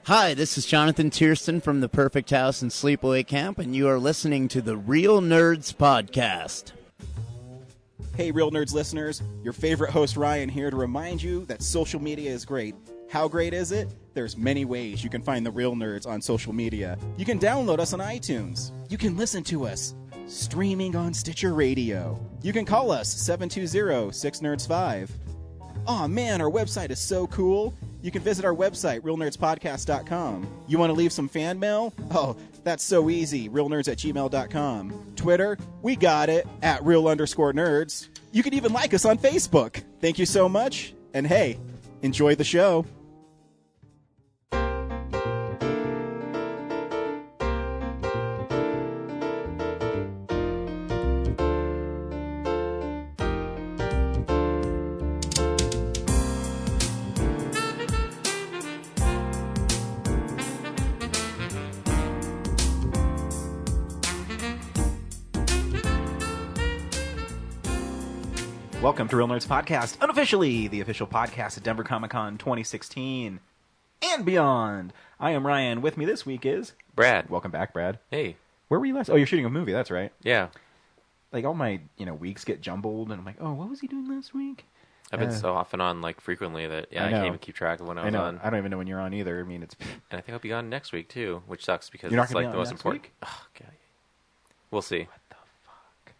Hi, this is Jonathan Tiersten from the Perfect House and Sleepaway Camp, and you are listening to the Real Nerds Podcast. Hey, Real Nerds listeners, your favorite host Ryan here to remind you that social media is great. How great is it? There's many ways you can find the Real Nerds on social media. You can download us on iTunes. You can listen to us streaming on Stitcher Radio. You can call us 720-6nerds5. Aw man, our website is so cool. You can visit our website, realnerdspodcast.com. You want to leave some fan mail? Oh, that's so easy, realnerds@gmail.com. Twitter? We got it, @real_nerds. You can even like us on Facebook. Thank you so much, and hey, enjoy the show. Welcome to Real Nerds Podcast, unofficially the official podcast at Denver Comic Con 2016 and beyond. I am Ryan. With me this week is Brad. Welcome back, Brad. Hey. Where were you last? Oh, you're shooting a movie. That's right. Yeah. Like all my weeks get jumbled, and I'm like, oh, what was he doing last week? I've been so off and on like frequently that I can't even keep track of when I was on. I don't even know when you're on either. I mean, it's and I think I'll be on next week too, which sucks because you're not it's gonna like be the on most next important. Week? Oh, God. We'll see. What the fuck?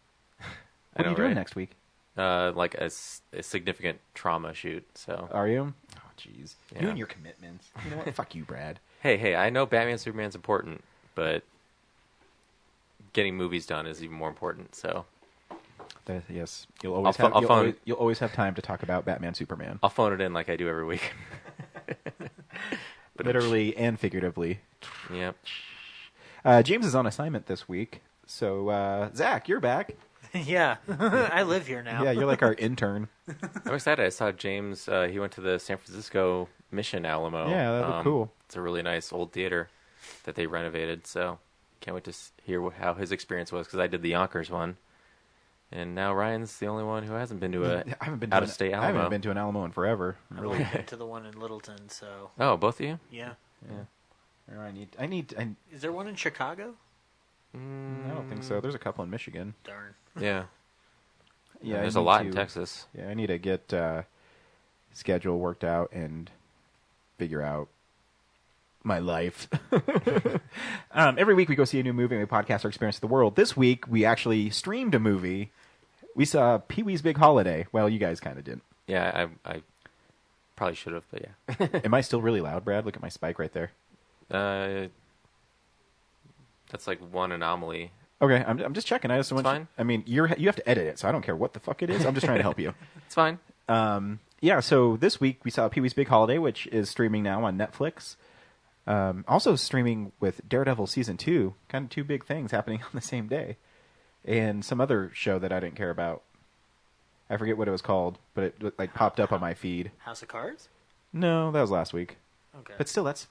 What are you doing next week? Like a significant trauma shoot. So are you? Oh, jeez. Yeah. You and your commitments. You know what? Fuck you, Brad. Hey, I know Batman Superman's important, but getting movies done is even more important. So yes, you'll always have time to talk about Batman Superman. I'll phone it in like I do every week. But literally and figuratively. Yep. James is on assignment this week, so Zach, you're back. Yeah, I live here now. Yeah, you're like our intern. I'm excited. I saw James. He went to the San Francisco Mission Alamo. Yeah, that looked cool. It's a really nice old theater that they renovated. So can't wait to hear how his experience was because I did the Yonkers one, and now Ryan's the only one who hasn't been to out-of-state Alamo. I haven't been to an Alamo in forever. I've only been to the one in Littleton. So. Oh, both of you? Yeah. I need. Is there one in Chicago? I don't think so. There's a couple in Michigan. Darn. Yeah. Yeah, there's a lot in Texas. Yeah, I need to get schedule worked out and figure out my life. Every week we go see a new movie and we podcast our experience of the world. This week we actually streamed a movie. We saw Pee-wee's Big Holiday. Well, you guys kind of didn't. Yeah, I probably should have, but yeah. Am I still really loud, Brad? Look at my spike right there. That's like one anomaly. Okay, I'm just checking. I just want. Fine. I mean, you have to edit it, so I don't care what the fuck it is. I'm just trying to help you. It's fine. Yeah. So this week we saw Pee-wee's Big Holiday, which is streaming now on Netflix. Also streaming with Daredevil season 2. Kind of two big things happening on the same day, and some other show that I didn't care about. I forget what it was called, but it like popped up on my feed. House of Cards? No, that was last week. Okay. But still, that's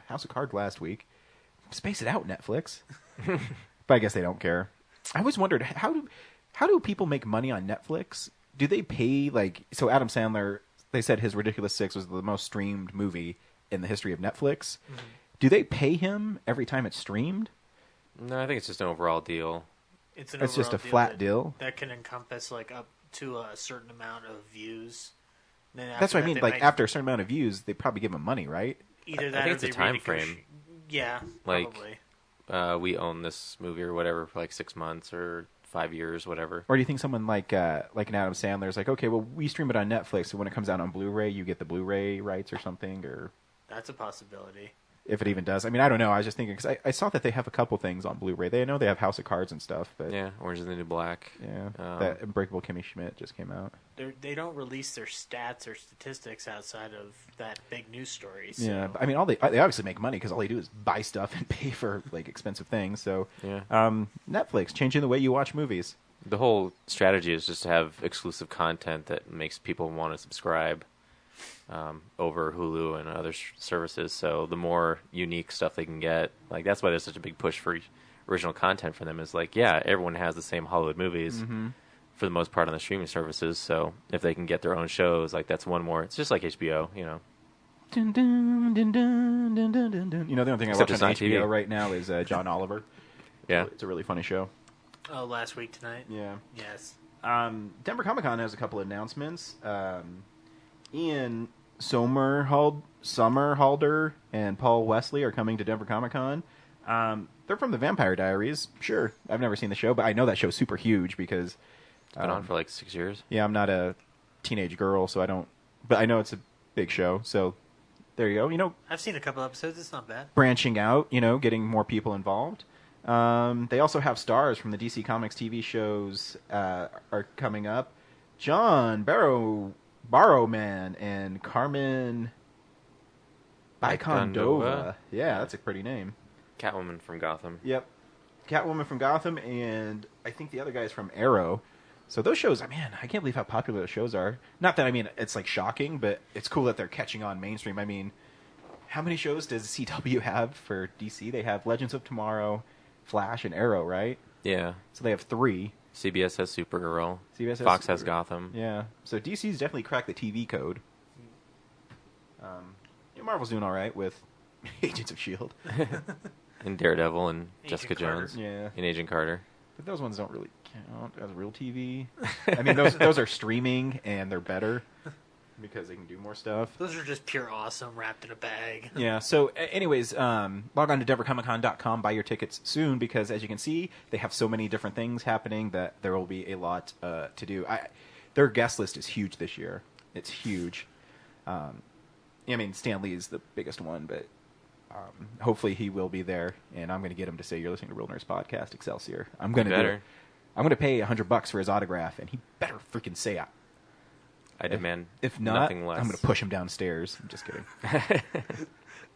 House of Cards last week. Space it out, Netflix. But I guess they don't care. I always wondered how do people make money on Netflix? Do they pay so Adam Sandler? They said his Ridiculous Six was the most streamed movie in the history of Netflix. Mm-hmm. Do they pay him every time it's streamed? No, I think it's just an overall deal. It's just a flat deal that can encompass like up to a certain amount of views. That's what I mean. Like after a certain amount of views, they probably give him money, right? Either that I think or it's a time frame. Yeah, like, probably. We own this movie or whatever for like 6 months or 5 years, whatever. Or do you think someone like an Adam Sandler is like, okay, well, we stream it on Netflix, so when it comes out on Blu-ray, you get the Blu-ray rights or something, or that's a possibility. If it even does. I mean, I don't know. I was just thinking, because I saw that they have a couple things on Blu-ray. They know they have House of Cards and stuff. But yeah, Orange is the New Black. Yeah, that Unbreakable Kimmy Schmidt just came out. They don't release their stats or statistics outside of that big news story. So. Yeah, I mean, they obviously make money because all they do is buy stuff and pay for expensive things. So yeah. Netflix, changing the way you watch movies. The whole strategy is just to have exclusive content that makes people want to subscribe. Over Hulu and other services, so the more unique stuff they can get, like that's why there's such a big push for original content for them. Is like, yeah, everyone has the same Hollywood movies for the most part on the streaming services. So if they can get their own shows, like that's one more. It's just like HBO, you know. Dun, dun, dun, dun, dun, dun, dun, dun. You know, the only thing Except I it's watch on not HBO TV. right now is John Oliver. Yeah. It's a really funny show. Oh, last week tonight. Yeah. Yes. Denver Comic Con has a couple of announcements. Ian Somerhalder and Paul Wesley are coming to Denver Comic Con. They're from the Vampire Diaries. Sure, I've never seen the show, but I know that show's super huge because It's been on for like 6 years. yeah, I'm not a teenage girl, so I don't. But I know it's a big show, so there you go. You know, I've seen a couple episodes. It's not bad. branching out. You know, getting more people involved. They also have stars from the DC Comics TV shows are coming up. John Barrowman and Carmen Bicondova. Bicondova. Yeah, that's a pretty name. Catwoman from Gotham. Yep. Catwoman from Gotham, and I think the other guy is from Arrow. So those shows, man, I can't believe how popular those shows are. Not that, I mean, it's like shocking, but it's cool that they're catching on mainstream. I mean, how many shows does CW have for DC? They have Legends of Tomorrow, Flash, and Arrow, right? Yeah. So they have 3. CBS has Supergirl. CBS has Fox has Supergirl. Gotham. Yeah. So DC's definitely cracked the TV code. Marvel's doing all right with Agents of S.H.I.E.L.D. And Daredevil and Agent Jessica Carter. Jones. Yeah. And Agent Carter. But those ones don't really count as real TV. I mean, those are streaming, and they're better because they can do more stuff. Those are just pure awesome wrapped in a bag. Yeah, so anyways, log on to DenverComicCon.com, buy your tickets soon, because as you can see, they have so many different things happening that there will be a lot to do. Their guest list is huge this year. It's huge. I mean, Stan Lee is the biggest one, but hopefully he will be there, and I'm going to get him to say, "You're listening to Real Nerds Podcast, Excelsior." I'm going to do it. I'm going to pay $100 for his autograph, and he better freaking say it. I demand If not, nothing less. I'm going to push him downstairs. I'm just kidding.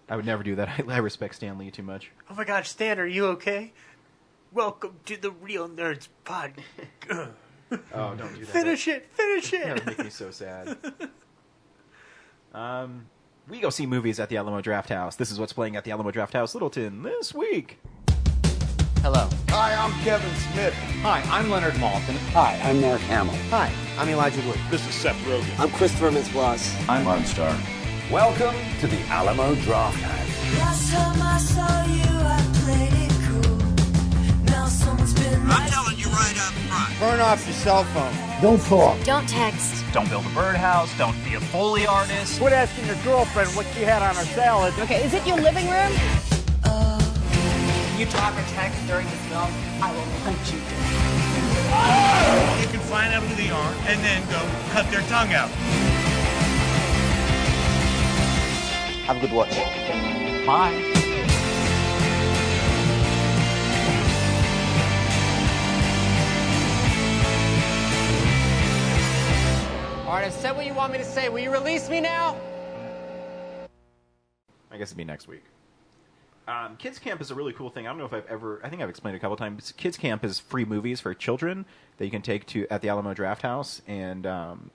I would never do that. I respect Stan Lee too much. Oh my gosh, Stan, are you okay? Welcome to the Real Nerds Pod. Oh, don't do that. Finish it! Finish That would it! make me so sad. We go see movies at the Alamo Drafthouse. This is what's playing at the Alamo Drafthouse Littleton this week. Hello. Hi, I'm Kevin Smith. Hi, I'm Leonard Maltin. Hi, I'm Mark Hamill. Hi, I'm Elijah Wood. This is Seth Rogen. I'm Christopher Mintz-Plasse. I'm Ron Starr. Welcome to the Alamo Drafthouse. Last time I saw you, I played it cool. Now someone's been I'm telling you right up front. Burn off your cell phone. Don't talk. Don't text. Don't build a birdhouse. Don't be a Foley artist. Quit asking your girlfriend what she had on her salad. Okay, is it your living room? You talk or text during the film, I will hunt you down. You can find out who they are and then go cut their tongue out. Have a good watch. Bye. All right, I've said what you want me to say. Will you release me now? I guess it'd be next week. Kids Camp is a really cool thing. I don't know if I think I've explained it a couple times. Kids Camp is free movies for children that you can take to at the Alamo Drafthouse. And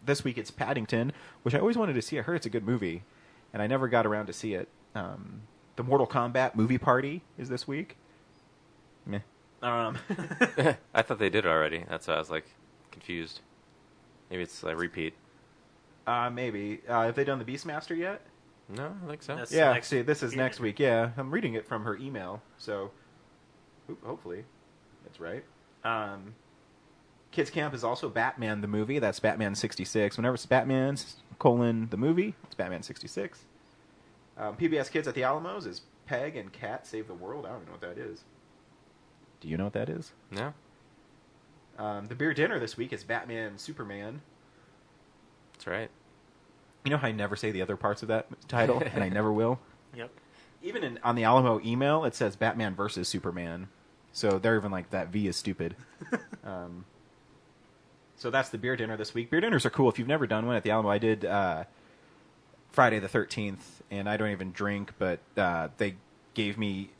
this week it's Paddington, which I always wanted to see. I heard it's a good movie, and I never got around to see it. The Mortal Kombat movie party is this week. Meh. I thought they did already. That's why I was like confused. Maybe it's a repeat. Maybe. Have they done the Beastmaster yet? No, I think so. That's Yeah, next see, this is week. next week. Yeah, I'm reading it from her email, so hopefully that's right. Kids Camp is also Batman the movie. That's Batman 66. Whenever it's Batman, the movie, it's Batman 66. PBS Kids at the Alamos is Peg and Cat Save the World. I don't even know what that is. Do you know what that is? No? The beer dinner this week is Batman Superman. That's right. You know how I never say the other parts of that title, and I never will? Yep. Even on the Alamo email, it says Batman versus Superman. So they're even like, that V is stupid. So that's the beer dinner this week. Beer dinners are cool. If you've never done one at the Alamo, I did Friday the 13th, and I don't even drink, but they gave me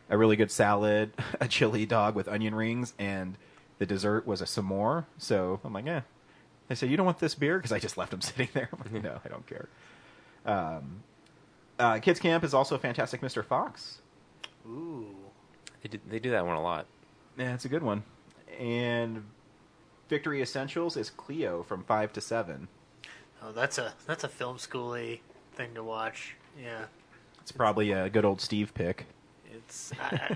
a really good salad, a chili dog with onion rings, and the dessert was a s'more. So I'm like, They said, "You don't want this beer?" Because I just left them sitting there. I'm like, no, I don't care. Kids Camp is also Fantastic Mr. Fox. Ooh. They do that one a lot. Yeah, it's a good one. And Victory Essentials is Cleo from 5 to 7. Oh, that's a film schooly thing to watch. Yeah. It's probably a good old Steve pick.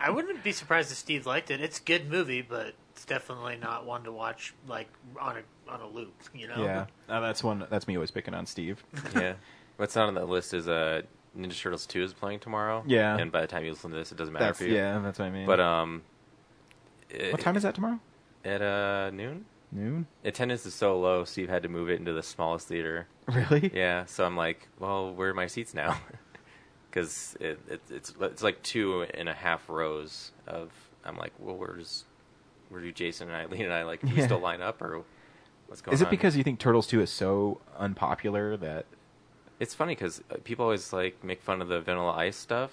I wouldn't be surprised if Steve liked it. It's a good movie, but it's definitely not one to watch like on a loop. You know? Yeah, that's one. That's me always picking on Steve. Yeah. What's not on that list is Ninja Turtles 2 is playing tomorrow. Yeah. And by the time you listen to this, it doesn't matter for you. Yeah, that's what I mean. But what time is that tomorrow? At noon. Noon. Attendance is so low. Steve had to move it into the smallest theater. Really? Yeah. So I'm like, well, where are my seats now? Because it's like 2.5 rows of. I'm like, well, where do Jason and Eileen and I like? Do we still line up or what's going on? Is it because you think Turtles 2 is so unpopular that? It's funny because people always like make fun of the Vanilla Ice stuff,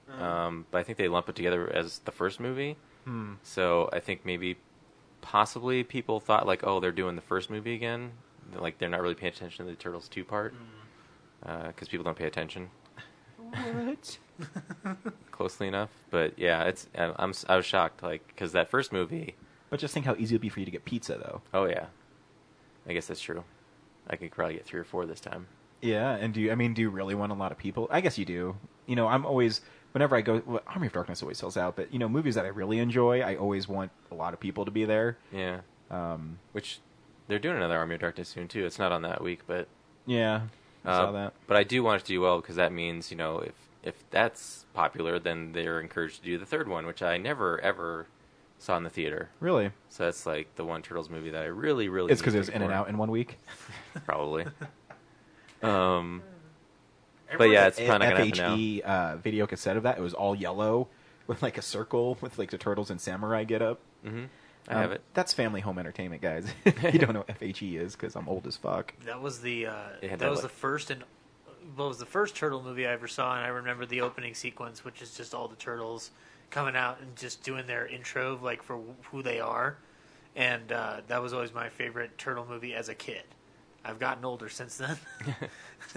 but I think they lump it together as the first movie. So I think maybe, possibly, people thought like, oh, they're doing the first movie again. Like they're not really paying attention to the Turtles 2 part because people don't pay attention. What? Closely enough, but yeah, I was shocked, like, because that first movie. But just think how easy it would be for you to get pizza, though. Oh yeah, I guess that's true. I could probably get 3 or 4 this time. Yeah, and do you really want a lot of people? I guess you do. You know, I'm always, whenever I go, Army of Darkness always sells out, but, you know, movies that I really enjoy, I always want a lot of people to be there. Yeah. Which, they're doing another Army of Darkness soon, too. It's not on that week, but... Yeah, I saw that. But I do want it to do well, because that means, you know, if that's popular, then they're encouraged to do the third one, which I never, ever saw in the theater. Really? So that's, like, the one Turtles movie that I really, really... It's because it was in and out in 1 week? Probably. But yeah, it's probably not going to happen now. FHE video cassette of that. It was all yellow with like a circle with like the turtles and samurai get up. Mm-hmm. I have it. That's family home entertainment, guys. You don't know what FHE is because I'm old as fuck. That was the first turtle movie I ever saw, and I remember the opening sequence, which is just all the turtles coming out and just doing their intro like for who they are, and that was always my favorite turtle movie as a kid. I've gotten older since then.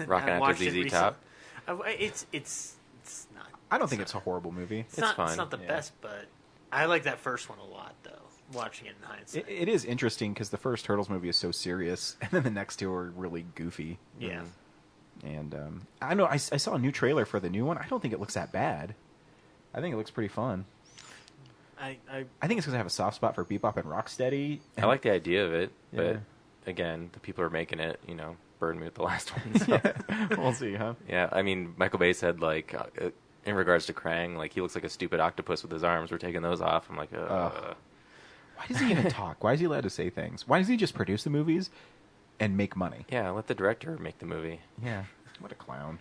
Rocking out to ZZ Top. It's not. I don't think it's a horrible movie. It's fine. It's not the best, but I like that first one a lot, though. Watching it in hindsight, it is interesting because the first Turtles movie is so serious, and then the next two are really goofy. Yeah. And I know I saw a new trailer for the new one. I don't think it looks that bad. I think it looks pretty fun. I think it's because I have a soft spot for Bebop and Rocksteady. I like the idea of it, but. Yeah. Again, the people who are making it, you know, burned me with the last one. So. We'll see, huh? Yeah, I mean, Michael Bay said, like, in regards to Krang, like, he looks like a stupid octopus with his arms. We're taking those off. I'm like, Why does he even talk? Why is he allowed to say things? Why does he just produce the movies and make money? Yeah, let the director make the movie. Yeah, what a clown.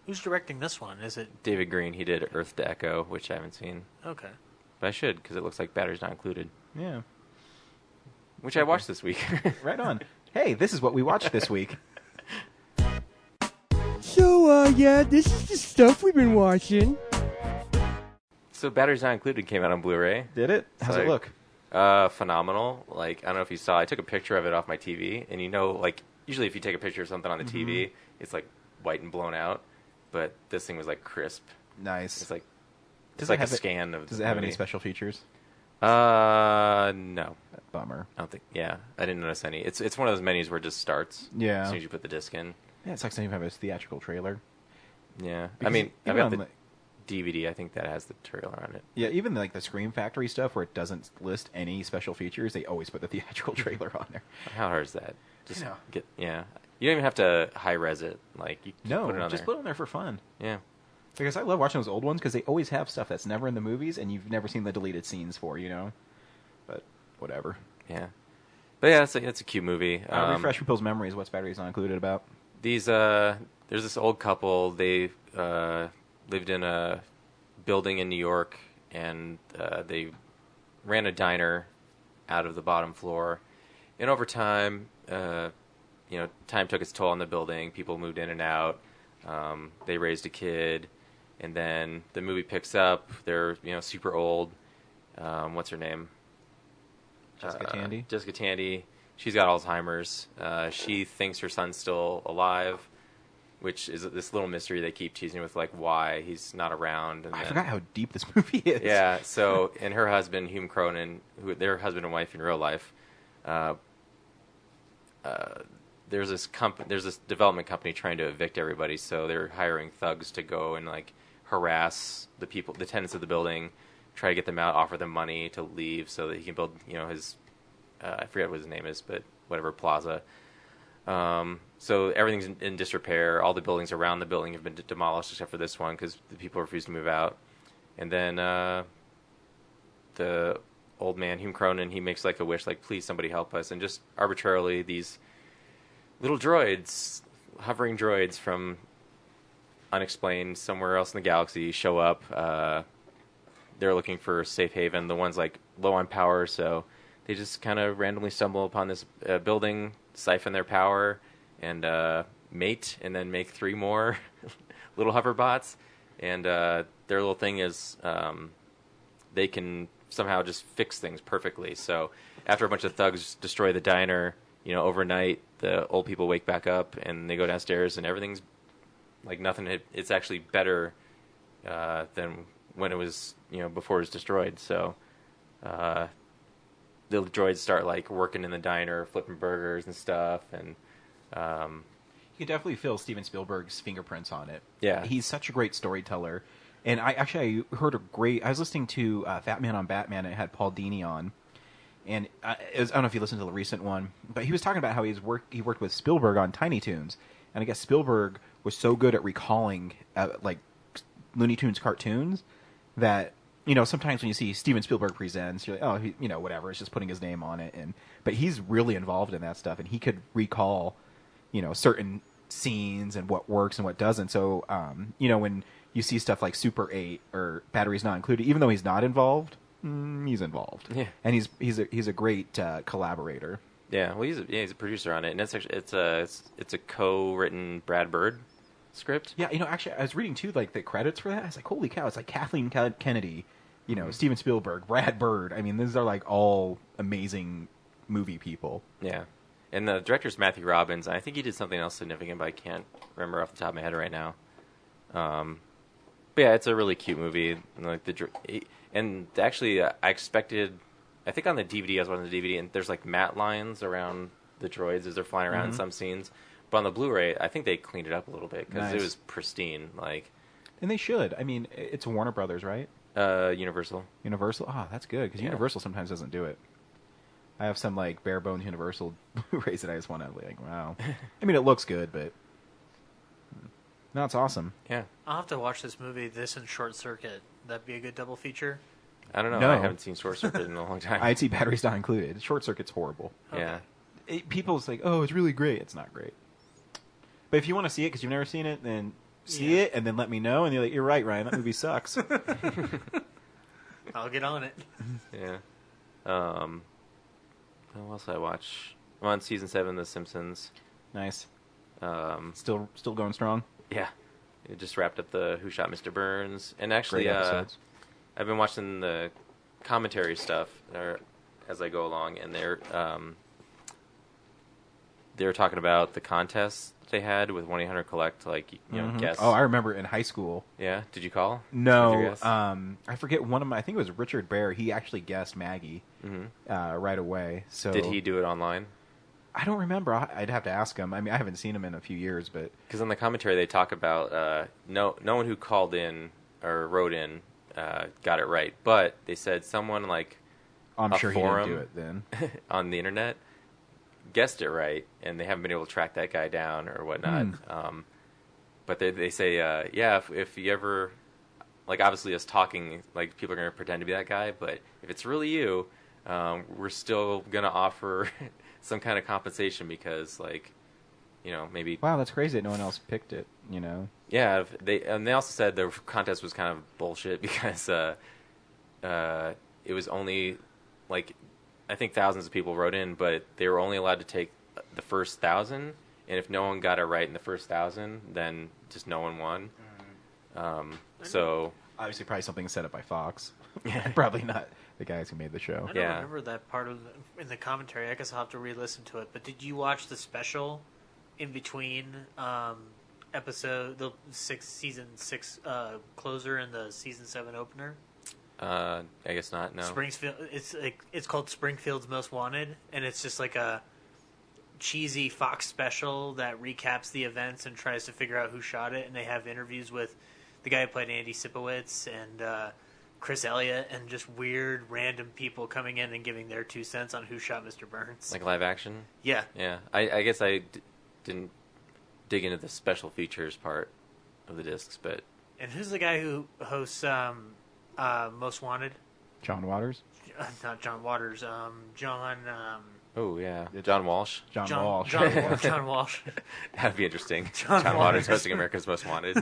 Who's directing this one? Is it David Green? He did Earth to Echo, which I haven't seen. Okay. But I should, because it looks like Batteries Not Included. Yeah. Which I watched this week. Right on. Hey, this is what we watched this week. So, yeah, this is the stuff we've been watching. So Batteries Not Included came out on Blu-ray. Did it? How's it look? Phenomenal. Like, I don't know if you saw, I took a picture of it off my TV, and you know, like, usually if you take a picture of something on the TV, it's like white and blown out, but this thing was like crisp. Nice. It's like a scan of. Does it have any special features? No. Bummer. I don't think. Yeah, I didn't notice any. It's one of those menus where it just starts. Yeah. As soon as you put the disc in. Yeah, it's like saying you have a theatrical trailer. Yeah, Because I mean, I've got the the DVD. I think that has the trailer on it. Yeah, even like the Scream Factory stuff where it doesn't list any special features, they always put the theatrical trailer on there. How hard is that? Just You know. get. Yeah, you don't even have to high res it. Like you just put it on just there. put it on there for fun. Yeah. Because I love watching those old ones because they always have stuff that's never in the movies and you've never seen the deleted scenes for, you know? But whatever. Yeah. But yeah, it's a cute movie. Refresh people's memories. What's Batteries Not Included about? There's this old couple. They lived in a building in New York, and they ran a diner out of the bottom floor. And over time, time took its toll on the building. People moved in and out. They raised a kid, and then the movie picks up. They're super old. What's her name? Jessica Tandy. Jessica Tandy. She's got Alzheimer's. She thinks her son's still alive, which is this little mystery they keep teasing with, like, why he's not around. And I forgot how deep this movie is. Yeah, so, and her husband, Hume Cronin, they're husband and wife in real life, there's this development company trying to evict everybody, so they're hiring thugs to go and like harass the tenants of the building, try to get them out, offer them money to leave so that he can build, his I forget what his name is, but whatever plaza. So everything's in disrepair. All the buildings around the building have been demolished except for this one because the people refuse to move out. And then the old man, Hume Cronin, he makes like a wish, like, please somebody help us. And just arbitrarily, these little droids, hovering droids from unexplained somewhere else in the galaxy show up. They're looking for a safe haven. The one's like low on power, so they just kind of randomly stumble upon this building, siphon their power, and mate, and then make 3 more little hoverbots. And their little thing is they can somehow just fix things perfectly. So after a bunch of thugs destroy the diner, overnight, the old people wake back up, and they go downstairs, and everything's like nothing. It's actually better than when it was, before it was destroyed. So the droids start like working in the diner, flipping burgers and stuff, and you can definitely feel Steven Spielberg's fingerprints on it. Yeah, he's such a great storyteller. And I heard I was listening to Fat Man on Batman, and it had Paul Dini on, and I don't know if you listened to the recent one, but he was talking about how he worked with Spielberg on Tiny Toons, and I guess Spielberg was so good at recalling like Looney Tunes cartoons that sometimes when you see Steven Spielberg presents, you're like, oh, whatever, it's just putting his name on it, but he's really involved in that stuff, and he could recall certain scenes and what works and what doesn't. So when you see stuff like Super 8 or Batteries Not Included, even though he's not involved, he's involved. Yeah, and he's a great collaborator. Yeah, well, he's a producer on it, and it's a co-written Brad Bird script. Yeah, actually, I was reading too, like the credits for that. I was like, holy cow! It's like Kathleen Kennedy, Steven Spielberg, Brad Bird. I mean, these are like all amazing movie people. Yeah, and the director's Matthew Robbins. I think he did something else significant, but I can't remember off the top of my head right now. But yeah, it's a really cute movie. And actually, I expected. I think on the DVD, I was watching the DVD, and there's like matte lines around the droids as they're flying around in some scenes. But on the Blu-ray, I think they cleaned it up a little bit because it was pristine. And they should. I mean, it's Warner Brothers, right? Universal. Universal. Oh, that's good because Universal sometimes doesn't do it. I have some like bare bones Universal Blu-rays that I just want to like. Wow. I mean, it looks good, but no, it's awesome. Yeah. I'll have to watch this movie. This and Short Circuit. That'd be a good double feature. I don't know. No. I haven't seen Short Circuit in a long time. I'd see Batteries Not Included. Short Circuit's horrible. Okay. Yeah. People say, "Oh, it's really great." It's not great. But if you want to see it because you've never seen it, then see it and then let me know. And you're like, "You're right, Ryan. That movie sucks." I'll get on it. Yeah. What else did I watch? I'm on season 7 of The Simpsons. Nice. Still going strong. Yeah. It just wrapped up the Who Shot Mr. Burns, and actually, I've been watching the commentary stuff as I go along, and they're talking about the contest they had with 1-800-COLLECT, guess. Oh, I remember in high school. Yeah, did you call? No, I forget I think it was Richard Bear. He actually guessed Maggie right away. So did he do it online? I don't remember. I'd have to ask him. I mean, I haven't seen him in a few years, but because on the commentary they talk about no one who called in or wrote in got it right, but they said someone like I'm sure he forum didn't do it then on the internet guessed it right, and they haven't been able to track that guy down or whatnot. But they say, if you ever, like, obviously us talking, like, people are going to pretend to be that guy, but if it's really you, we're still going to offer some kind of compensation because, like, maybe. Wow, that's crazy that no one else picked it. Yeah, they also said the contest was kind of bullshit because it was only like. I think thousands of people wrote in, but they were only allowed to take the first 1,000, and if no one got it right in the first 1,000, then just no one won. So obviously, probably something set up by Fox. Probably not the guys who made the show. I don't remember that part in the commentary. I guess I'll have to re-listen to it. But did you watch the special in between episode, the season 6 closer and the season 7 opener? I guess not. No. Springfield. It's called Springfield's Most Wanted, and it's just like a cheesy Fox special that recaps the events and tries to figure out who shot it. And they have interviews with the guy who played Andy Sipowicz and Chris Elliott, and just weird, random people coming in and giving their 2 cents on who shot Mr. Burns. Like live action? Yeah. Yeah. I guess I didn't dig into the special features part of the discs, but... And who's the guy who hosts Most Wanted? John Waters? Not John Waters. John... Oh, yeah. John Walsh? John Walsh. John Walsh. That'd be interesting. John Waters hosting America's Most Wanted.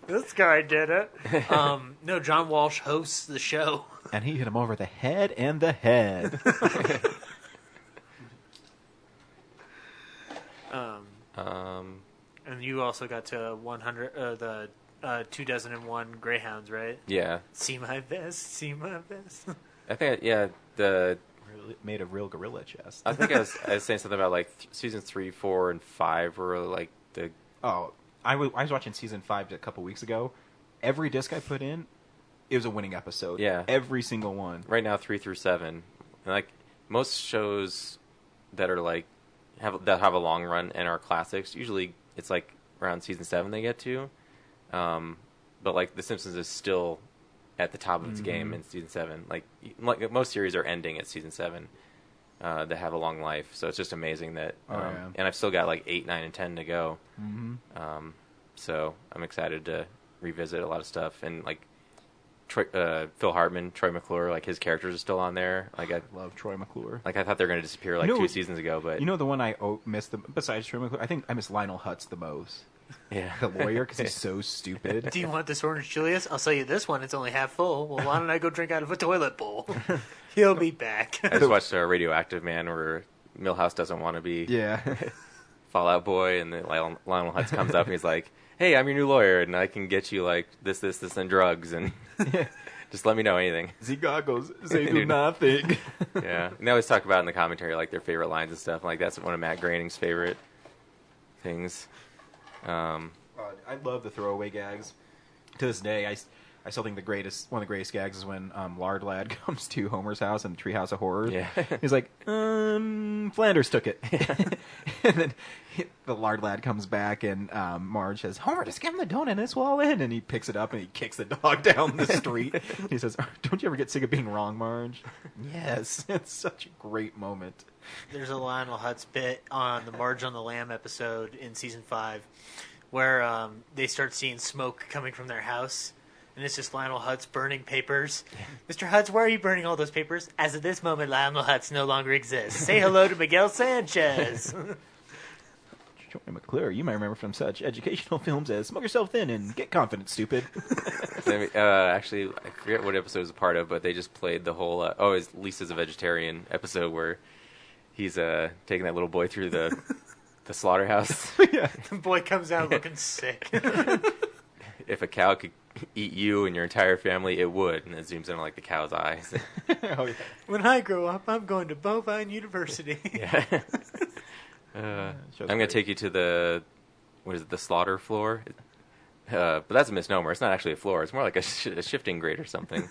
This guy did it. No, John Walsh hosts the show. And he hit him over the head and the head. And you also got to 100, the 2001 Greyhounds, right? Yeah. See my vest, see my vest. I think, the... Made of real gorilla chest. I think I was saying something about, like, seasons 3, 4, and 5 were, like, the... Oh, I was watching season 5 a couple weeks ago. Every disc I put in, it was a winning episode. Yeah. Every single one. Right now, 3 through 7. And, like, most shows that are, like, have a long run and are classics, usually it's, like, around season 7 they get to. But, like, The Simpsons is still at the top of its game in season 7. Like most series are ending at season 7 that have a long life. So it's just amazing that... And I've still got, like, 8, 9, and 10 to go. Mm-hmm. So I'm excited to revisit a lot of stuff. And, like, Phil Hartman, Troy McClure, like, his characters are still on there. Like, I love Troy McClure. Like, I thought they were going to disappear, like, 2 seasons ago, but... You know the one I missed, besides Troy McClure? I think I miss Lionel Hutz the most. Yeah. The lawyer, because he's so stupid. Do you want this orange Julius? I'll sell you this one. It's only half full. Well, why don't I go drink out of a toilet bowl? He'll be back. I just watched Radioactive Man, where Milhouse doesn't want to be Fallout Boy, and then Lionel Hutz comes up and he's like, hey, I'm your new lawyer, and I can get you, like, this, and drugs, and just let me know anything. The goggles, they do nothing. Yeah. And they always talk about in the commentary, like, their favorite lines and stuff. Like, that's one of Matt Groening's favorite things. I love the throwaway gags. To this day, I still think one of the greatest gags is when Lard Lad comes to Homer's house in the Treehouse of Horror. Yeah. He's like, Flanders took it. And then the Lard Lad comes back and Marge says, Homer, just give him the donut and it's all in. And he picks it up and he kicks the dog down the street. He says, don't you ever get sick of being wrong, Marge? Yes. It's such a great moment. There's a Lionel Hutz bit on the Marge on the Lamb episode in season 5 where they start seeing smoke coming from their house, and it's just Lionel Hutz burning papers. Mr. Hutz, why are you burning all those papers? As of this moment, Lionel Hutz no longer exists. Say hello to Miguel Sanchez. Troy McClure, you might remember from such educational films as Smoke Yourself Thin and Get Confident, Stupid. Actually, I forget what episode it was a part of, but they just played the whole, it's Lisa's a Vegetarian episode where he's taking that little boy through the slaughterhouse. Yeah. The boy comes out looking sick. If a cow could eat you and your entire family, it would. And it zooms in on, like, the cow's eyes. Oh, yeah. When I grow up, I'm going to Bovine University. Yeah. I'm going to take you to the slaughter floor? But that's a misnomer. It's not actually a floor. It's more like a shifting grate or something.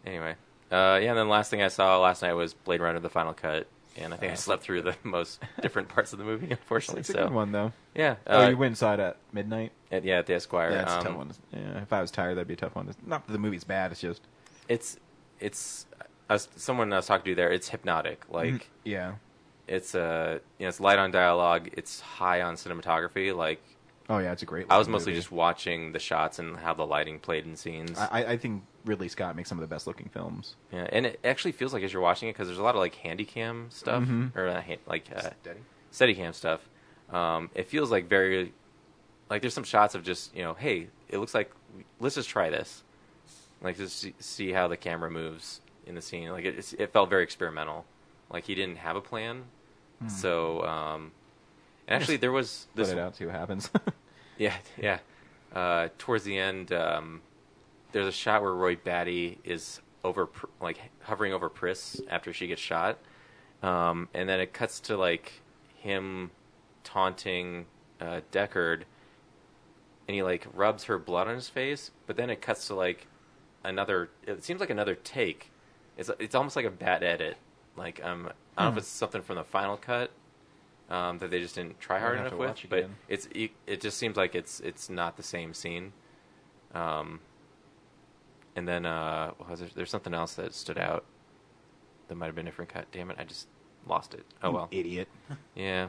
Anyway. And then the last thing I saw last night was Blade Runner: The Final Cut. And I think I slept through the most different parts of the movie, unfortunately. It's a good one, though. Yeah. You went and saw it at midnight? At the Esquire. Yeah, it's a tough one. Yeah, if I was tired, that'd be a tough one. Not that the movie's bad, it's just... Someone I was talking to there, it's hypnotic. Like, yeah. It's it's light on dialogue, it's high on cinematography, like... Oh, yeah, it's a great I was mostly movie. just watching the shots and how the lighting played in scenes. I think Ridley Scott makes some of the best looking films. Yeah, and it actually feels like as you're watching it, because there's a lot of, like, handycam stuff, or Steadicam stuff. It feels like very... Like, there's some shots of just, hey, it looks like... Let's just try this. Like, just see how the camera moves in the scene. Like, it felt very experimental. Like, he didn't have a plan. So, and actually, there was this... Put it out, see what happens. Yeah. Towards the end, there's a shot where Roy Batty is hovering over Pris after she gets shot. And then it cuts to, like, him taunting Deckard, and he, like, rubs her blood on his face, but then it cuts to, like, it seems like another take it's almost like a bad edit. Like I don't know if it's something from the final cut that they just didn't try hard enough with, but it just seems like it's not the same scene. And then there's something else that stood out that might have been a different cut. Damn it, I just lost it. Oh well, idiot. Yeah.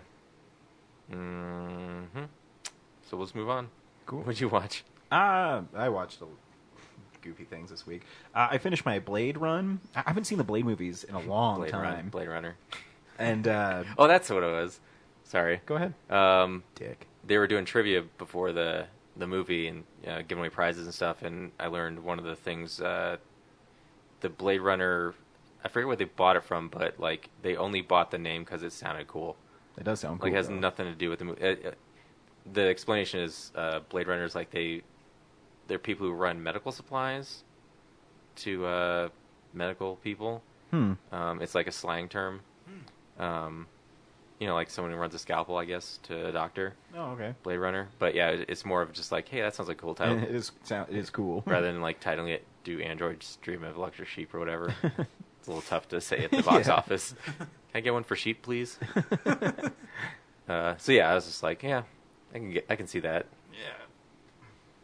So let's move on. Cool. What'd you watch? I watched goofy things this week. I finished my Blade run. I haven't seen the Blade movies in a long time. Blade Runner. And oh, that's what it was. Sorry. Go ahead. Dick. They were doing trivia before the movie and giving away prizes and stuff, and I learned one of the things. The Blade Runner, I forget where they bought it from, but like they only bought the name because it sounded cool. It does sound cool. Like it has nothing to do with the movie. The explanation is Blade Runners, like they're people who run medical supplies to medical people. It's like a slang term. Like someone who runs a scalpel, I guess, to a doctor. Oh, okay. Blade Runner. But yeah, it's more of just like, hey, that sounds like a cool title. It is cool. Rather than like titling it "Do Androids Dream of Electric Sheep" or whatever. It's a little tough to say at the box office. Can I get one for sheep, please? So yeah, I was just like, yeah, I can see that. Yeah.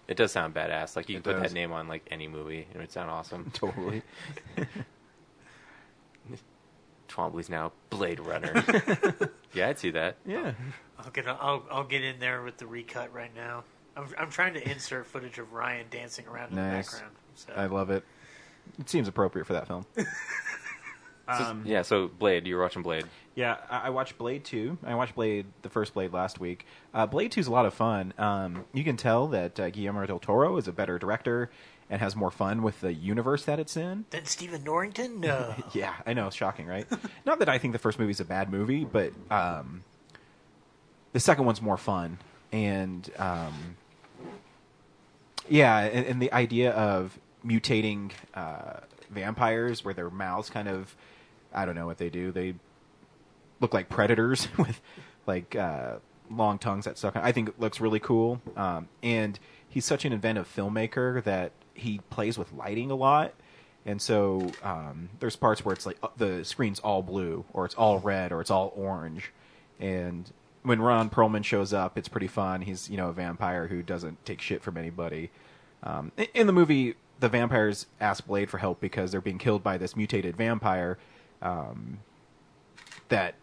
It does sound badass. Like you can put that name on like any movie, and it would sound awesome. Totally. Twombly's now Blade Runner. Yeah, I'd see that. Yeah. I'll get in there with the recut right now. I'm trying to insert footage of Ryan dancing around in the background. So. I love it. It seems appropriate for that film. So Blade, you were watching Blade. Yeah, I watched Blade 2. I watched the first Blade last week. Blade 2 is a lot of fun. You can tell that Guillermo del Toro is a better director and has more fun with the universe that it's in. Than Stephen Norrington? No. Yeah, I know. It's shocking, right? Not that I think the first movie is a bad movie, but the second one's more fun. And, and the idea of mutating vampires where their mouths kind of, I don't know what they do. They look like predators with like long tongues that suck. I think it looks really cool. And he's such an inventive filmmaker that he plays with lighting a lot. And so there's parts where it's like the screen's all blue or it's all red or it's all orange. And when Ron Perlman shows up, it's pretty fun. He's, a vampire who doesn't take shit from anybody. In the movie, the vampires ask Blade for help because they're being killed by this mutated vampire that,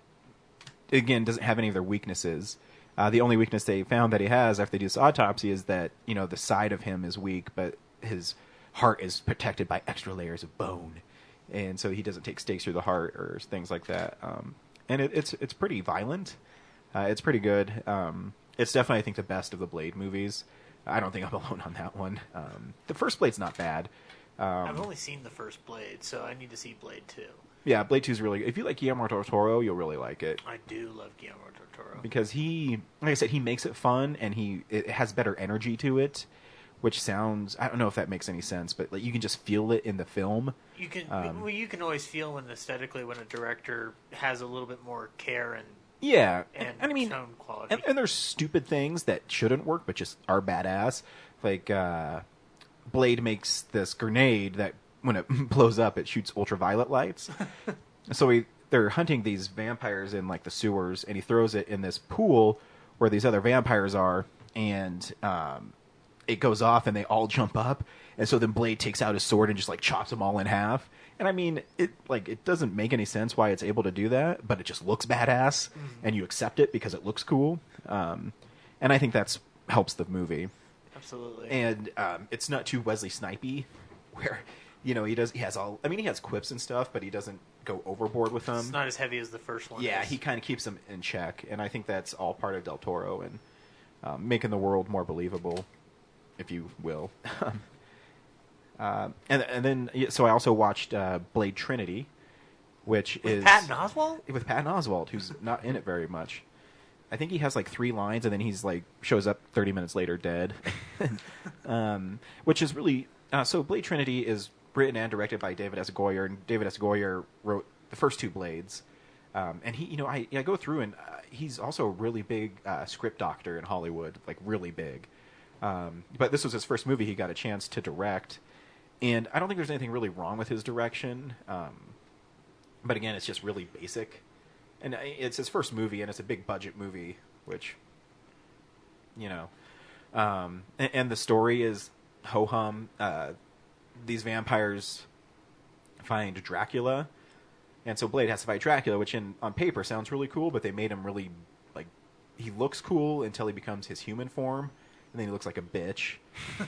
again, doesn't have any of their weaknesses. The only weakness they found that he has after they do this autopsy is that, the side of him is weak, but his heart is protected by extra layers of bone. And so he doesn't take stakes through the heart or things like that. And it's pretty violent. It's pretty good. It's definitely, I think, the best of the Blade movies. I don't think I'm alone on that one. The first Blade's not bad. I've only seen the first Blade, so I need to see Blade 2. Yeah, Blade 2 is really good. If you like Guillermo del Toro, you'll really like it. I do love Guillermo del Toro. Because he, like I said, he makes it fun, and it has better energy to it, which sounds, I don't know if that makes any sense, but like you can just feel it in the film. You can you can always feel aesthetically when a director has a little bit more care and I mean, tone quality. And there's stupid things that shouldn't work but just are badass. Like Blade makes this grenade that when it blows up, it shoots ultraviolet lights. So they're hunting these vampires in like the sewers, and he throws it in this pool where these other vampires are, and it goes off, and they all jump up, and so then Blade takes out his sword and just like chops them all in half. And I mean, it doesn't make any sense why it's able to do that, but it just looks badass, and you accept it because it looks cool. And I think that's helps the movie. Absolutely. And it's not too Wesley Snipey, where he has quips and stuff, but he doesn't go overboard with them. It's not as heavy as the first one. Yeah, he kind of keeps them in check, and I think that's all part of Del Toro and making the world more believable, if you will. And then, so I also watched Blade Trinity, which is Patton Oswalt? With Patton Oswalt, who's not in it very much. I think he has like 3 lines, and then he's like shows up 30 minutes later dead. Which is really so. Blade Trinity is written and directed by David S. Goyer, and David S. Goyer wrote the first 2 Blades. And he, I go through, and he's also a really big script doctor in Hollywood, like really big. But this was his first movie he got a chance to direct. And I don't think there's anything really wrong with his direction. But again, it's just really basic. And it's his first movie, and it's a big budget movie, which, you know. And the story is ho-hum. These vampires find Dracula, and so Blade has to fight Dracula, which on paper sounds really cool, but they made him really, like, he looks cool until he becomes his human form, and then he looks like a bitch.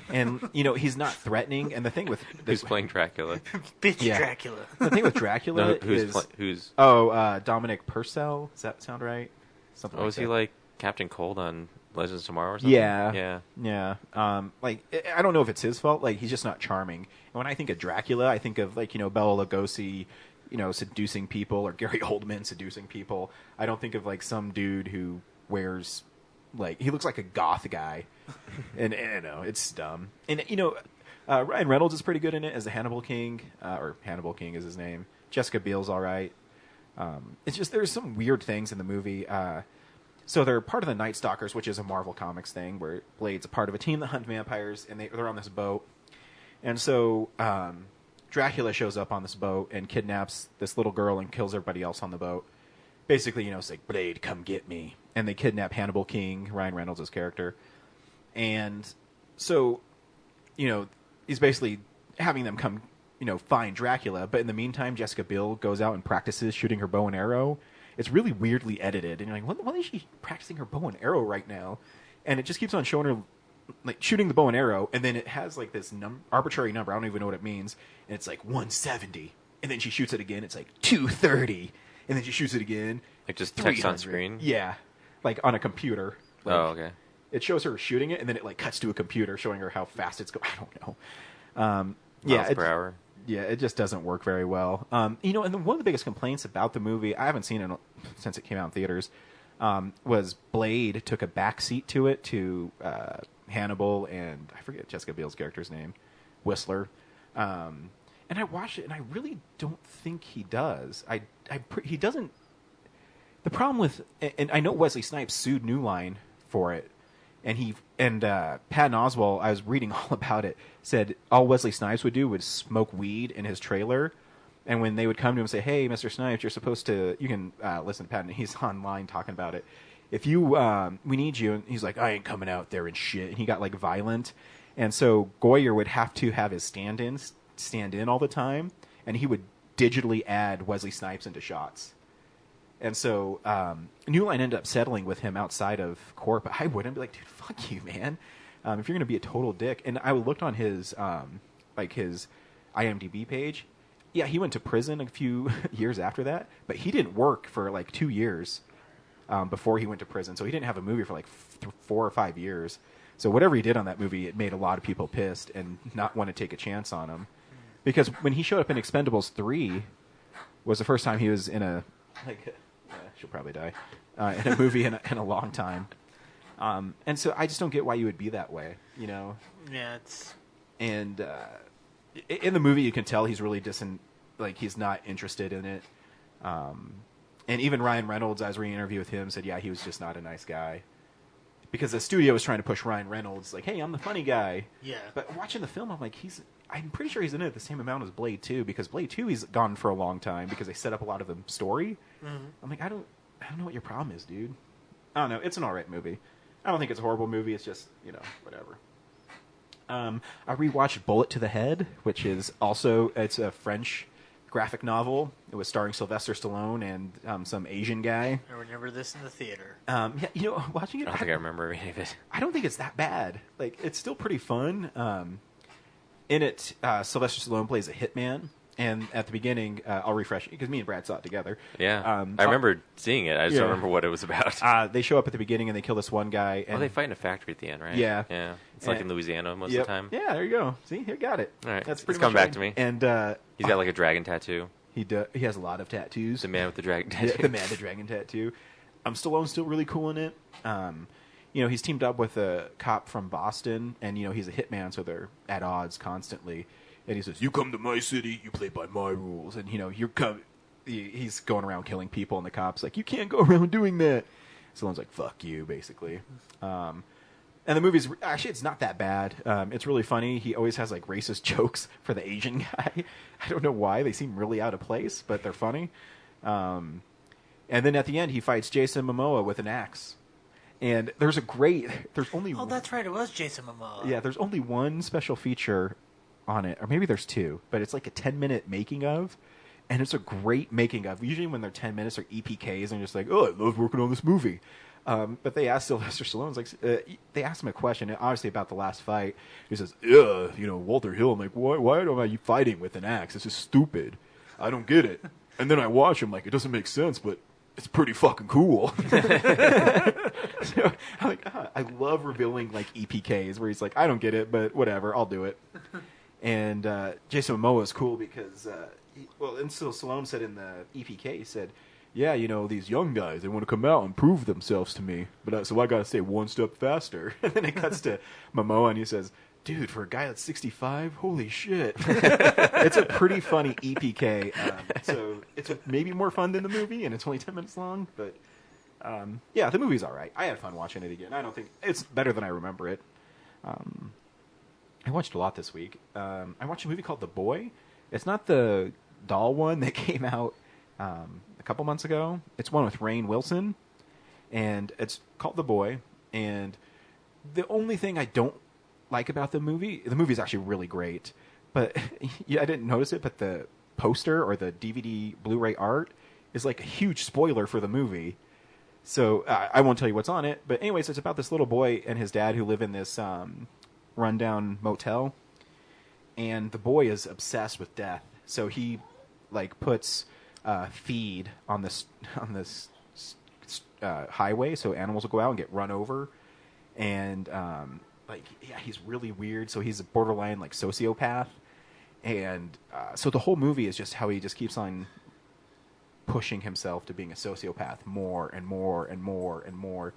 And, you know, he's not threatening, and the thing with... Who's playing Dracula? Bitch Dracula. The thing with Dracula who's Dominic Purcell. Does that sound right? Something like was that. he like Captain Cold on Legends of Tomorrow or something? Yeah. Like, I don't know if it's his fault. Like, he's just not charming. And when I think of Dracula, I think of, like, you know, Bela Lugosi, you know, seducing people, or Gary Oldman seducing people. I don't think of, like, some dude who wears, like, he looks like a goth guy. And I know, it's dumb. And, you know, Ryan Reynolds is pretty good in it as the Hannibal King, or Hannibal King is his name. Jessica Biel's all right. It's just, there's some weird things in the movie. So they're part of the Night Stalkers, which is a Marvel Comics thing, where Blade's a part of a team that hunt vampires, and they're on this boat. And so Dracula shows up on this boat and kidnaps this little girl and kills everybody else on the boat. Basically, you know, it's like, Blade, come get me. And they kidnap Hannibal King, Ryan Reynolds' character. And so, you know, he's basically having them come, you know, find Dracula. But in the meantime, Jessica Biel goes out and practices shooting her bow and arrow. It's really weirdly edited. And you're like, why is she practicing her bow and arrow right now? And it just keeps on showing her, like, shooting the bow and arrow. And then it has, like, this arbitrary number. I don't even know what it means. And it's like 170. And then she shoots it again. It's like 230. And then she shoots it again. Like just text on 300. screen? Yeah. Like on a computer. Like, oh, okay. It shows her shooting it, and then it, like, cuts to a computer showing her how fast it's going. I don't know. Miles per hour. Yeah, it just doesn't work very well. You know, and one of the biggest complaints about the movie, I haven't seen it since it came out in theaters, was Blade took a backseat to it, to Hannibal and, I forget Jessica Biel's character's name, Whistler. And I watched it, and I really don't think he does. He doesn't... The problem with... And I know Wesley Snipes sued New Line for it. And Patton Oswalt, I was reading all about it, said all Wesley Snipes would do was smoke weed in his trailer. And when they would come to him and say, hey, Mr. Snipes, you're supposed to... You can listen to Patton. He's online talking about it. If you... we need you. And he's like, I ain't coming out there and shit. And he got, like, violent. And so Goyer would have to have his stand-ins stand in all the time. And he would digitally add Wesley Snipes into shots. And so New Line ended up settling with him outside of court, but I wouldn't be like, dude, fuck you, man. If you're going to be a total dick. And I looked on his his IMDb page. Yeah, he went to prison a few years after that, but he didn't work for like 2 years before he went to prison. So he didn't have a movie for like 4 or 5 years. So whatever he did on that movie, it made a lot of people pissed and not want to take a chance on him. Because when he showed up in Expendables 3 was the first time he was in a... she'll probably die, in a movie in a long time. And so I just don't get why you would be that way, you know? Yeah, it's... And in the movie, you can tell he's really he's not interested in it. And even Ryan Reynolds, I was reading an interview with him, said, yeah, he was just not a nice guy. Because the studio was trying to push Ryan Reynolds, like, hey, I'm the funny guy. Yeah. But watching the film, I'm like, I'm pretty sure he's in it the same amount as Blade 2, because Blade 2 he's gone for a long time because they set up a lot of the story. Mm-hmm. I'm like, I don't know what your problem is, dude. I don't know. It's an alright movie. I don't think it's a horrible movie. It's just, you know, whatever. I rewatched Bullet to the Head, which is also, it's a French graphic novel. It was starring Sylvester Stallone and some Asian guy. I remember this in the theater. Yeah, you know, watching it, I don't think I remember any of it. I don't think it's that bad. Like, it's still pretty fun. In it, Sylvester Stallone plays a hitman. And at the beginning, I'll refresh it, because me and Brad saw it together. Yeah. I remember seeing it. I just don't remember what it was about. They show up at the beginning and they kill this one guy. And they fight in a factory at the end, right? Yeah. Yeah. It's like in Louisiana most of the time. Yeah, there you go. See, you got it. All right. That's pretty it's much come back right. to me. And he's got like a dragon tattoo. He has a lot of tattoos. The man with the dragon tattoo. The man with the dragon tattoo. Stallone's still really cool in it. You know, he's teamed up with a cop from Boston, and, you know, he's a hitman, so they're at odds constantly. And he says, you come to my city, you play by my rules. And, you know, he's going around killing people, and the cop's like, you can't go around doing that. Stallone's like, fuck you, basically. And the movie's actually, it's not that bad. It's really funny. He always has like racist jokes for the Asian guy. I don't know why. They seem really out of place, but they're funny. And then at the end, he fights Jason Momoa with an axe. And there's only Oh, that's right. It was Jason Momoa. Yeah, there's only one special feature on it, or maybe there's two, but it's like a 10-minute making of, and it's a great making of. Usually when they're 10 minutes or EPKs, and just like, oh, I love working on this movie. But they asked Sylvester Stallone's like, they asked him a question, obviously about the last fight. He says, Walter Hill. I'm like, why am I fighting with an axe? This is stupid. I don't get it. And then I watch him like, it doesn't make sense, but it's pretty fucking cool. So I'm like, I love revealing like EPKs where he's like, I don't get it, but whatever, I'll do it. And Jason Momoa is cool because, and so Stallone said in the EPK, he said, yeah, these young guys, they want to come out and prove themselves to me, but so I got to stay one step faster. And then it cuts to Momoa, and he says, dude, for a guy that's 65, holy shit. It's a pretty funny EPK. So it's maybe more fun than the movie, and it's only 10 minutes long. But, yeah, the movie's all right. I had fun watching it again. I don't think it's better than I remember it. I watched a lot this week. I watched a movie called The Boy. It's not the doll one that came out a couple months ago. It's one with Rainn Wilson, and it's called The Boy. And the only thing I don't like about the movie is actually really great, but yeah, I didn't notice it, but the poster or the DVD Blu-ray art is like a huge spoiler for the movie. So I won't tell you what's on it, but anyways, it's about this little boy and his dad who live in this rundown motel, and the boy is obsessed with death. So he like puts feed on this highway, so animals will go out and get run over, and he's really weird. So he's a borderline like sociopath, and so the whole movie is just how he just keeps on pushing himself to being a sociopath more and more and more and more.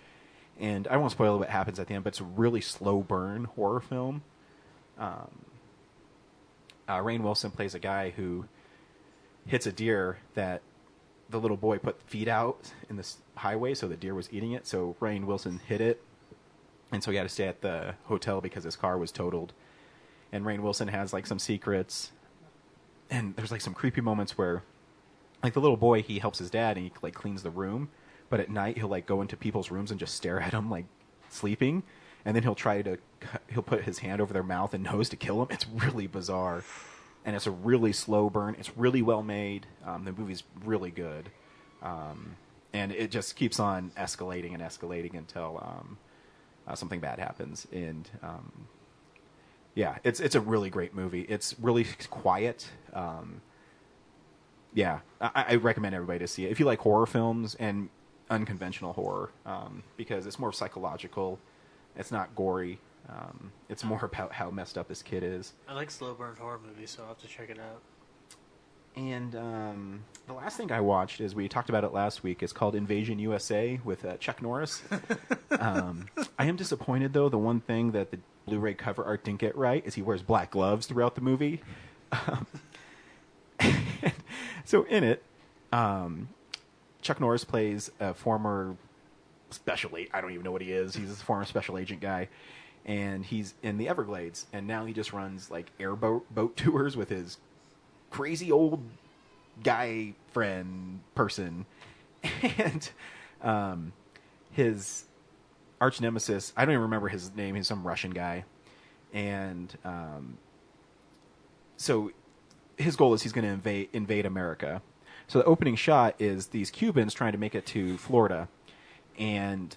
And I won't spoil what happens at the end, but it's a really slow burn horror film. Rainn Wilson plays a guy who hits a deer that the little boy put feed out in this highway, so the deer was eating it. So Rainn Wilson hit it, and so he had to stay at the hotel because his car was totaled. And Rainn Wilson has like some secrets, and there's like some creepy moments where, like the little boy, he helps his dad and he like cleans the room, but at night he'll like go into people's rooms and just stare at them like sleeping, and then he'll put his hand over their mouth and nose to kill them. It's really bizarre, and it's a really slow burn. It's really well made. The movie's really good, and it just keeps on escalating and escalating until something bad happens. And yeah, it's a really great movie. It's really quiet. Yeah, I recommend everybody to see it if you like horror films and unconventional horror, because it's more psychological. It's not gory. It's more about how messed up this kid is. I like slow burn horror movies, so I'll have to check it out. And the last thing I watched, is we talked about it last week, is called Invasion USA with Chuck Norris. I am disappointed, though. The one thing that the Blu-ray cover art didn't get right is he wears black gloves throughout the movie. So in it, Chuck Norris plays a former special agent. I don't even know what he is. He's a former special agent guy, and he's in the Everglades, and now he just runs like boat tours with his crazy old guy friend person, and his arch nemesis, I don't even remember his name. He's some Russian guy, and so his goal is he's going to invade America. So the opening shot is these Cubans trying to make it to Florida, and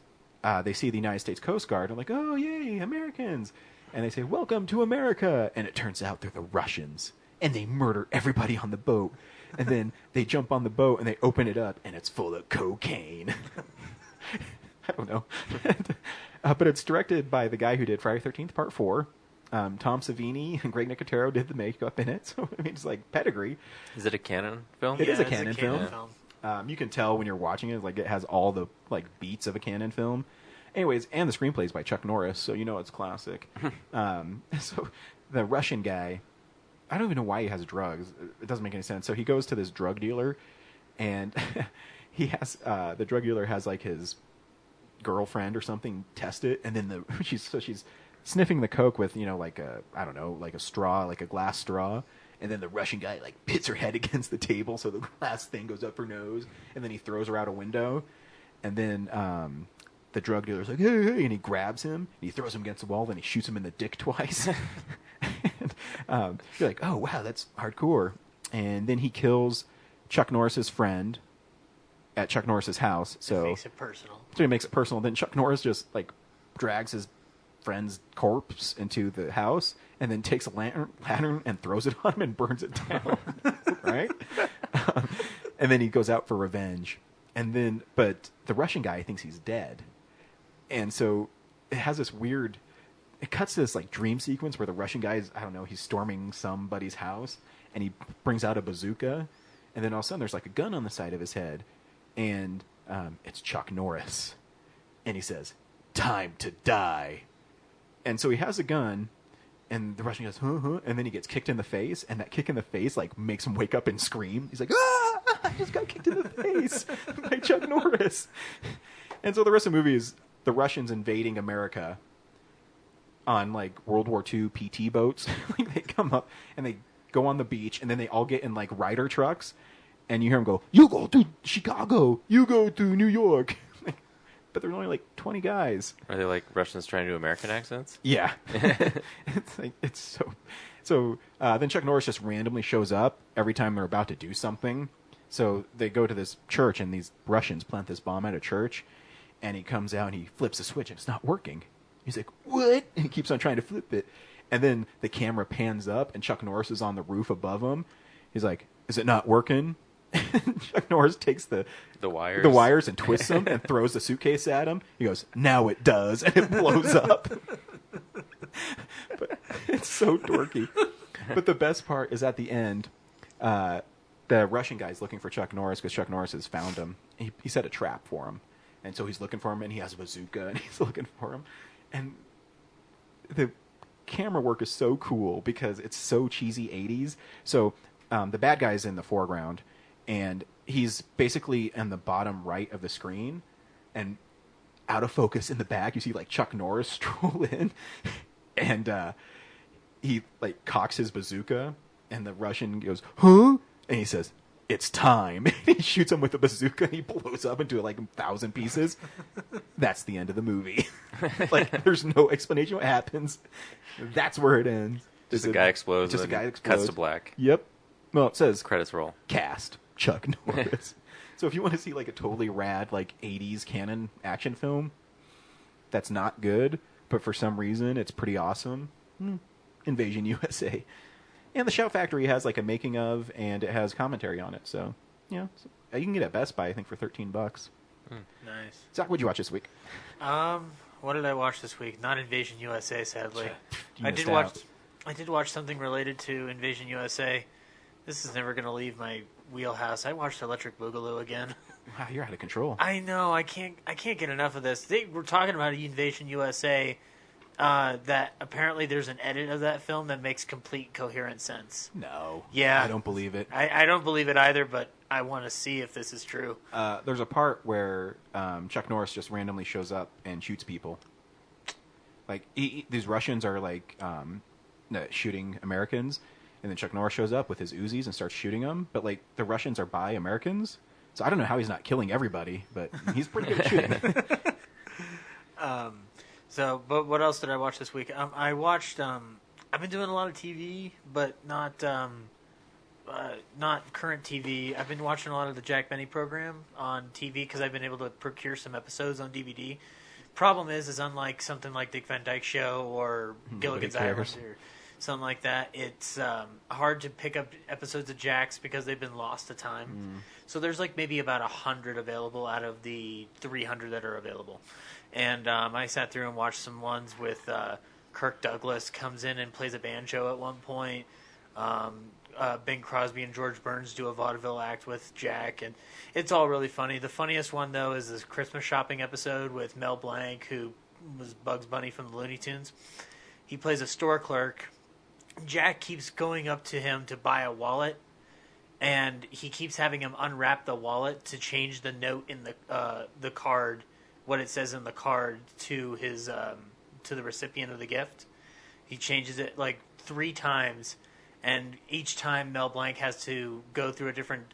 they see the United States Coast Guard and like, oh, yay, Americans. And they say, welcome to America. And it turns out they're the Russians, and they murder everybody on the boat. And then they jump on the boat and they open it up, and it's full of cocaine. I don't know. But it's directed by the guy who did Friday the 13th Part 4. Tom Savini and Greg Nicotero did the makeup in it, so I mean, it's like pedigree. Is it a canon film? It is a canon film. You can tell when you're watching it, like it has all the like beats of a canon film. Anyways, and the screenplay is by Chuck Norris, so you know it's classic. So the Russian guy, I don't even know why he has drugs. It doesn't make any sense. So he goes to this drug dealer, and he has the drug dealer has like his girlfriend or something test it, and then she's sniffing the Coke with like a straw, like a glass straw, and then the Russian guy like hits her head against the table, so the glass thing goes up her nose, and then he throws her out a window, and then the drug dealer's like, hey, hey, and he grabs him, and he throws him against the wall, then he shoots him in the dick twice. And, you're like, oh wow, that's hardcore. And then he kills Chuck Norris's friend at Chuck Norris's house. So it makes it personal. So he makes it personal. Then Chuck Norris just like drags his friend's corpse into the house and then takes a lantern and throws it on him and burns it down. Right? And then he goes out for revenge. But the Russian guy thinks he's dead. And so it has this weird, it cuts to this like dream sequence where the Russian guy is, I don't know, he's storming somebody's house and he brings out a bazooka. And then all of a sudden there's like a gun on the side of his head. And it's Chuck Norris. And he says, time to die. And so he has a gun, and the Russian goes, huh? And then he gets kicked in the face, and that kick in the face like makes him wake up and scream. He's like, ah, I just got kicked in the face by Chuck Norris. And so the rest of the movie is the Russians invading America on like World War II PT boats. Like they come up and they go on the beach, and then they all get in like Ryder trucks, and you hear them go, you go to Chicago, you go to New York. But there's only like 20 guys. Are they like Russians trying to do American accents? Yeah. So then Chuck Norris just randomly shows up every time they're about to do something. So they go to this church, and these Russians plant this bomb at a church, and he comes out and he flips a switch, and it's not working. He's like, what? And he keeps on trying to flip it. And then the camera pans up, and Chuck Norris is on the roof above him. He's like, is it not working? Chuck Norris takes the wires and twists them and throws the suitcase at him. He goes, now it does, and it blows up. But it's so dorky. But the best part is at the end, the Russian guy's looking for Chuck Norris because Chuck Norris has found him. He set a trap for him, and so he's looking for him, and he has a bazooka, and he's looking for him. And the camera work is so cool because it's so cheesy 80s. So the bad guy's in the foreground, and he's basically in the bottom right of the screen, and out of focus in the back, you see like Chuck Norris stroll in, and he like cocks his bazooka, and the Russian goes, huh? And he says, it's time. And he shoots him with a bazooka, and he blows up into like 1,000 pieces. That's the end of the movie. Like, there's no explanation what happens. That's where it ends. Just a guy explodes. Just a guy explodes. Cuts to black. Yep. Well, it says credits roll. Cast Chuck Norris. So if you want to see like a totally rad like 80s canon action film that's not good, but for some reason it's pretty awesome, Invasion USA. And the Shout Factory has like a making of, and it has commentary on it. So yeah, you can get it at Best Buy, I think, for $13. Nice. Zach, what'd you watch this week? What did I watch this week? Not Invasion USA, sadly. I did watch something related to Invasion USA. This is never going to leave my wheelhouse. I watched Electric Boogaloo again. Wow, you're out of control. I know. I can't get enough of this. They were talking about Invasion USA. That apparently there's an edit of that film that makes complete coherent sense. No. Yeah. I don't believe it. I don't believe it either, but I want to see if this is true. There's a part where Chuck Norris just randomly shows up and shoots people. Like, these Russians are like shooting Americans, and then Chuck Norris shows up with his Uzis and starts shooting them. But like, the Russians are by Americans, so I don't know how he's not killing everybody, but he's pretty good at shooting. So, but what else did I watch this week? I watched. I've been doing a lot of TV, but not current TV. I've been watching a lot of the Jack Benny program on TV because I've been able to procure some episodes on DVD. Problem is unlike something like Dick Van Dyke Show or Gilligan's Island or something like that, it's hard to pick up episodes of Jack's because they've been lost to time. So there's like maybe about 100 available out of the 300 that are available. And I sat through and watched some ones with Kirk Douglas comes in and plays a banjo at one point. Bing Crosby and George Burns do a vaudeville act with Jack, and it's all really funny. The funniest one, though, is this Christmas shopping episode with Mel Blanc, who was Bugs Bunny from the Looney Tunes. He plays a store clerk. Jack keeps going up to him to buy a wallet, and he keeps having him unwrap the wallet to change the note in the card what it says in the card to his to the recipient of the gift. He changes it like 3 times, and each time Mel Blanc has to go through a different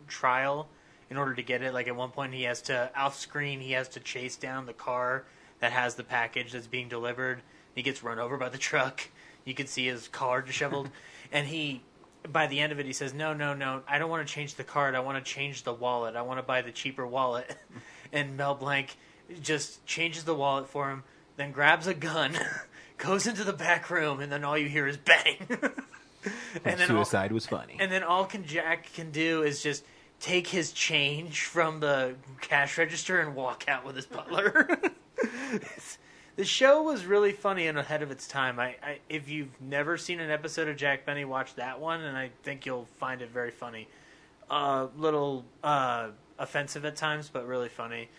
trial in order to get it. Like at one point, he has to off screen. He has to chase down the car that has the package that's being delivered. He gets run over by the truck. You can see his car disheveled, and he. By the end of it, he says, no, I don't want to change the card. I want to change the wallet. I want to buy the cheaper wallet. And Mel Blanc just changes the wallet for him, then grabs a gun, goes into the back room, and then all you hear is bang. And then suicide was funny. And then all Jack can do is just take his change from the cash register and walk out with his butler. The show was really funny and ahead of its time. If you've never seen an episode of Jack Benny, watch that one, and I think you'll find it very funny. Little offensive at times, but really funny.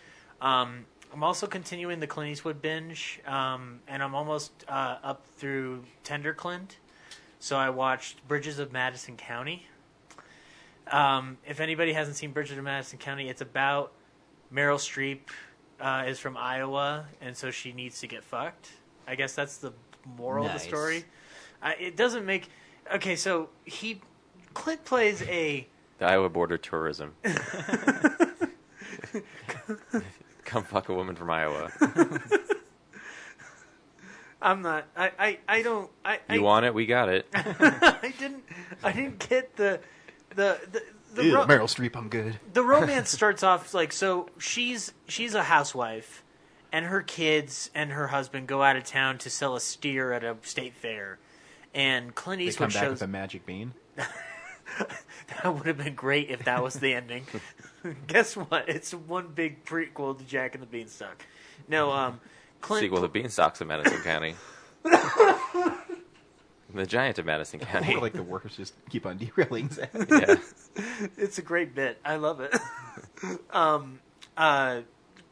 I'm also continuing the Clint Eastwood binge, and I'm almost up through Tender Clint. So I watched Bridges of Madison County. If anybody hasn't seen Bridges of Madison County, it's about Meryl Streep. Is from Iowa, and so she needs to get fucked. I guess that's the moral of the story. It doesn't make... Okay, so Clint plays a... The Iowa Border Tourism. Come fuck a woman from Iowa. I'm not... I don't... You want it? We got it. I didn't get the Meryl Streep, I'm good. The romance starts off like, so she's a housewife, and her kids and her husband go out of town to sell a steer at a state fair, and Clint Eastwood shows... They come back with a magic bean? That would have been great if that was the ending. Guess what? It's one big prequel to Jack and the Beanstalk. No, Clint... Sequel to Beanstalks in Madison County. The Giant of Madison County. Like the workers just keep on derailing Zach. Yeah. It's a great bit. I love it.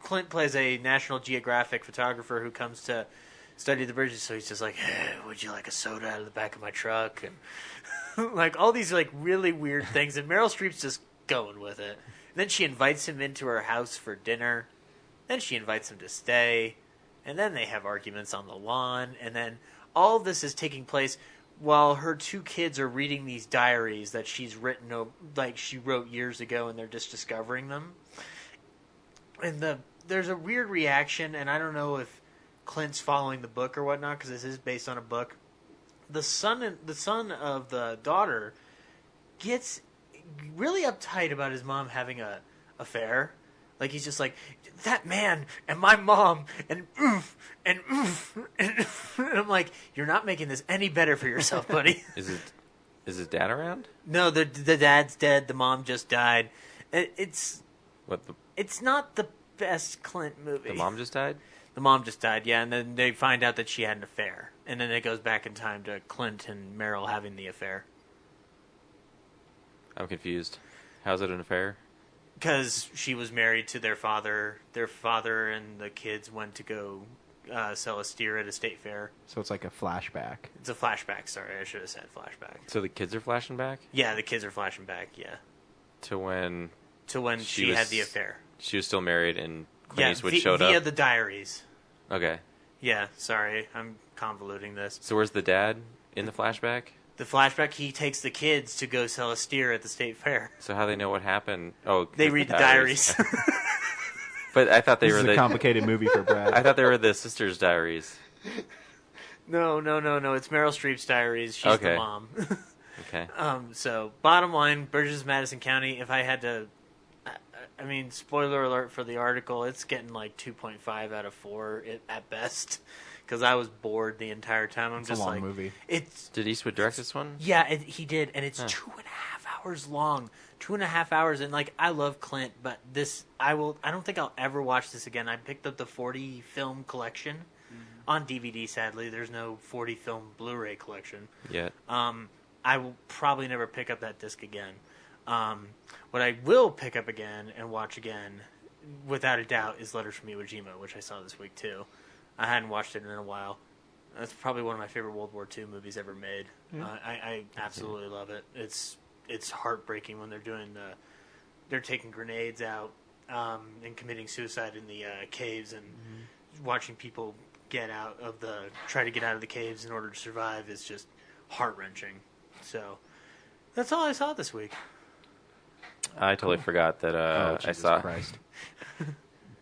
Clint plays a National Geographic photographer who comes to study the bridges, so he's just like, hey, would you like a soda out of the back of my truck? And like all these like really weird things, and Meryl Streep's just going with it. And then she invites him into her house for dinner. Then she invites him to stay. And then they have arguments on the lawn. And then all of this is taking place while her 2 kids are reading these diaries that she's written, like she wrote years ago, and they're just discovering them. And there's a weird reaction, and I don't know if Clint's following the book or whatnot, because this is based on a book. The son of the daughter gets really uptight about his mom having a affair. Like, he's just like, that man and my mom and oof and oof. And I'm like, you're not making this any better for yourself, buddy. Is his dad around? No, the dad's dead. The mom just died. It's not the best Clint movie. The mom just died? The mom just died, yeah. And then they find out that she had an affair. And then it goes back in time to Clint and Meryl having the affair. I'm confused. How's it an affair? Because she was married to their father. Their father and the kids went to go sell a steer at a state fair. So it's like a flashback. It's a flashback. Sorry, I should have said flashback. So the kids are flashing back? Yeah, the kids are flashing back, yeah. To when she had the affair. She was still married and Clint Eastwood showed via up? the diaries. Okay. Yeah, sorry. I'm convoluting this. So where's the dad in the flashback? The flashback, he takes the kids to go sell a steer at the state fair. So how they know what happened? Oh, they read the diaries. But I thought they were a complicated movie for Brad. I thought they were the sisters' diaries. No. It's Meryl Streep's diaries. She's the mom. Okay. So, bottom line, Bridges of Madison County, if I had to... I mean, spoiler alert for the article, it's getting like 2.5 out of 4 at best. Because I was bored the entire time. It's a long movie. Did Eastwood direct this one? Yeah, he did, and it's 2.5 hours long. 2.5 hours, and like I love Clint, but I don't think I'll ever watch this again. I picked up the 40 film collection on DVD. Sadly, there's no 40 film Blu-ray collection yet. I will probably never pick up that disc again. What I will pick up again and watch again, without a doubt, is Letters from Iwo Jima, which I saw this week too. I hadn't watched it in a while. That's probably one of my favorite World War II movies ever made. Yeah. I absolutely love it. It's heartbreaking when they're taking grenades out and committing suicide in the caves, and watching people try to get out of the caves in order to survive is just heart-wrenching. So that's all I saw this week. I totally forgot that I saw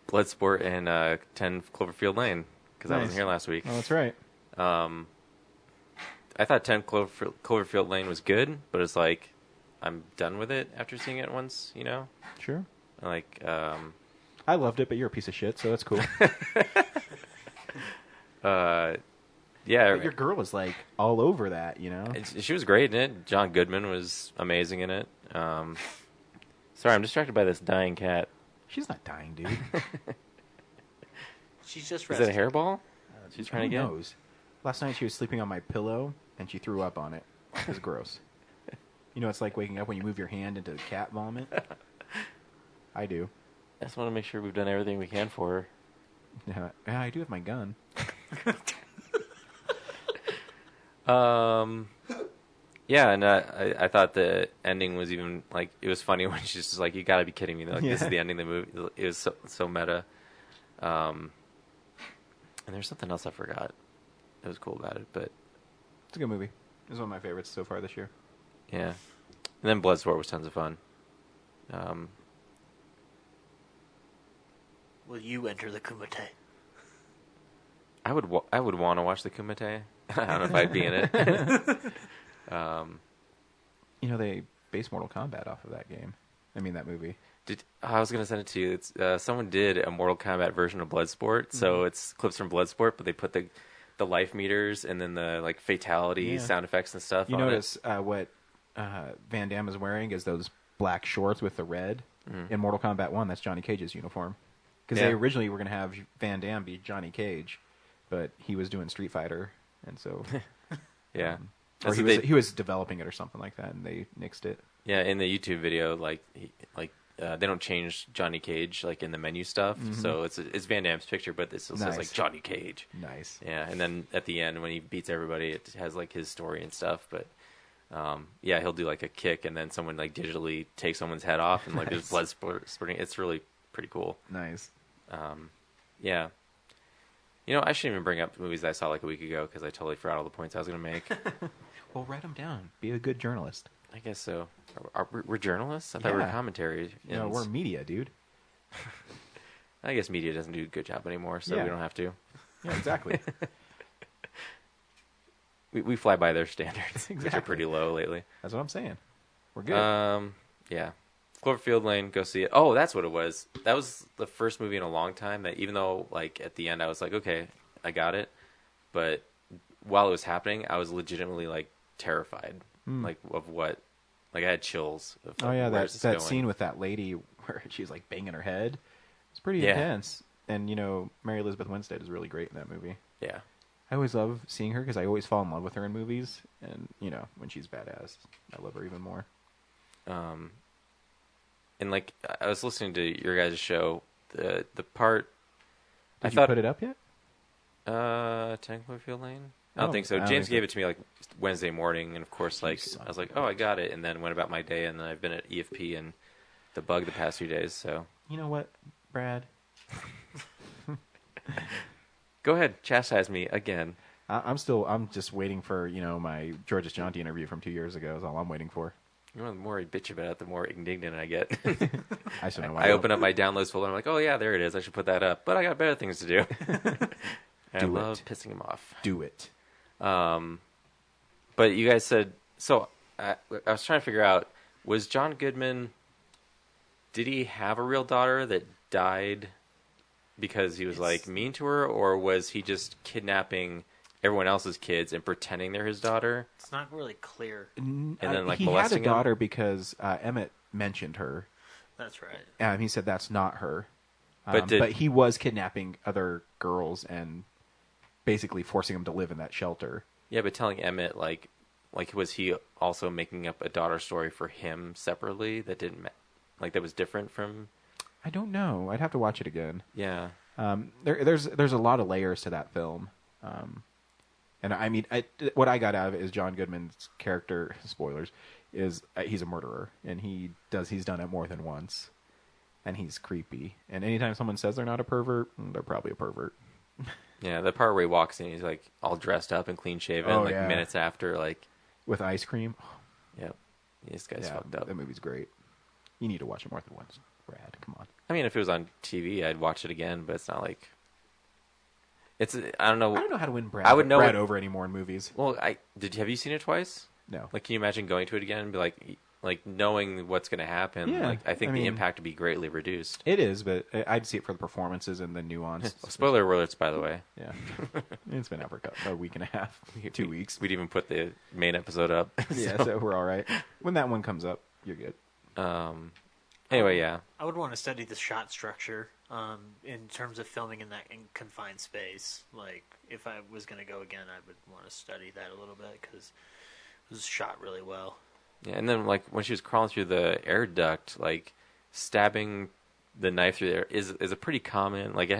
Bloodsport and 10 Cloverfield Lane because I wasn't here last week. Oh, that's right. I thought 10 Cloverfield Lane was good, but it's like I'm done with it after seeing it once, you know? Sure. Like, I loved it, but you're a piece of shit, so that's cool. Yeah. But your girl was like all over that, you know? She was great in it. John Goodman was amazing in it. Sorry, I'm distracted by this dying cat. She's not dying, dude. She's just Is resting. that a hairball? She's trying to get. Who knows? Last night she was sleeping on my pillow, and she threw up on it. It was gross. You know, it's like waking up when you move your hand into cat vomit. I do. I just want to make sure we've done everything we can for her. Yeah, I do have my gun. Yeah, and I thought the ending was even like it was funny when she's just like, "You got to be kidding me!" Like this is the ending of the movie. It was so meta. And there's something else I forgot. It was cool about it, but it's a good movie. It was one of my favorites so far this year. Yeah, and then Bloodsport was tons of fun. Will you enter the Kumite? I would want to watch the Kumite. I don't know if I'd be in it. You know, they based Mortal Kombat off of that game. I mean, that movie. I was going to send it to you. It's someone did a Mortal Kombat version of Bloodsport, so it's clips from Bloodsport, but they put the life meters and then the like fatality sound effects and stuff. You on notice what Van Damme is wearing is those black shorts with the red. In Mortal Kombat 1, that's Johnny Cage's uniform. Because they originally were going to have Van Damme be Johnny Cage, but he was doing Street Fighter, and so yeah. Or he was developing it or something like that, and they nixed it. Yeah, in the YouTube video, they don't change Johnny Cage like in the menu stuff, so it's Van Damme's picture, but it still says like Johnny Cage. Nice. Yeah, and then at the end when he beats everybody, it has like his story and stuff. But yeah, he'll do like a kick, and then someone like digitally takes someone's head off, and like there's blood spurting. It's really pretty cool. Nice. Yeah. You know, I shouldn't even bring up the movies that I saw like a week ago because I totally forgot all the points I was going to make. Well, write them down. Be a good journalist. I guess so. We're journalists? I thought we were commentary. No, we're media, dude. I guess media doesn't do a good job anymore, so we don't have to. Yeah, exactly. we fly by their standards, which are pretty low lately. That's what I'm saying. We're good. Yeah. Cloverfield Lane, go see it. Oh, that's what it was. That was the first movie in a long time that even though, like, at the end I was like, okay, I got it. But while it was happening, I was legitimately, like, terrified. Like, of what... Like, I had chills. Of, oh, yeah, that going. scene with that lady where she's, like, banging her head. It's pretty intense. And, you know, Mary Elizabeth Winstead is really great in that movie. Yeah. I always love seeing her because I always fall in love with her in movies. And, you know, when she's badass, I love her even more. And, like, I was listening to your guys' show, the part... Did you put it up yet? 10 Cloverfield Lane? I don't think so. James gave it to me, like, Wednesday morning, and, of course, like, I was like, oh, I got it, and then went about my day, and then I've been at EFP and The Bug the past few days, so... You know what, Brad? Go ahead, chastise me again. I'm just waiting for, you know, my Georges Jonty interview from 2 years ago is all I'm waiting for. You know, the more I bitch about it, the more indignant I get. I don't know why. I open up my downloads folder, and I'm like, oh, yeah, there it is. I should put that up. But I got better things to do. I love pissing him off. Do it. But you guys said... So, I was trying to figure out, was John Goodman... Did he have a real daughter that died because he was, like, mean to her? Or was he just kidnapping everyone else's kids and pretending they're his daughter? It's not really clear. And then, like, he molesting had a daughter him? because Emmett mentioned her. That's right. And he said that's not her. But he was kidnapping other girls and basically forcing them to live in that shelter. Yeah, but telling Emmett, like was he also making up a daughter story for him separately that didn't, like, that was different from... I don't know. I'd have to watch it again. Yeah. There's a lot of layers to that film. And I mean, what I got out of it is John Goodman's character, spoilers, is he's a murderer, and he's done it more than once. and he's creepy. And anytime someone says they're not a pervert, they're probably a pervert. Yeah, the part where he walks in, he's like all dressed up and clean shaven, minutes after, like with ice cream. Yep, this guy's fucked up. That movie's great. You need to watch it more than once, Brad. Come on. I mean, if it was on TV, I'd watch it again, but it's not like it's. I don't know. I don't know how to win Brad. I would know Brad over anymore in movies. Well, have you seen it twice? No. Like, can you imagine going to it again and be like knowing what's going to happen? Yeah, like, I think the impact would be greatly reduced. It is, but I'd see it for the performances and the nuance. Spoiler alerts, by the way. Yeah, it's been out for a week and a half, 2 weeks. We'd even put the main episode up. Yeah, so we're all right. When that one comes up, you're good. Anyway, yeah. I would want to study the shot structure in terms of filming in that confined space. Like, if I was going to go again, I would want to study that a little bit because it was shot really well. Yeah, and then, like, when she was crawling through the air duct, like, stabbing the knife through there is a pretty common, like,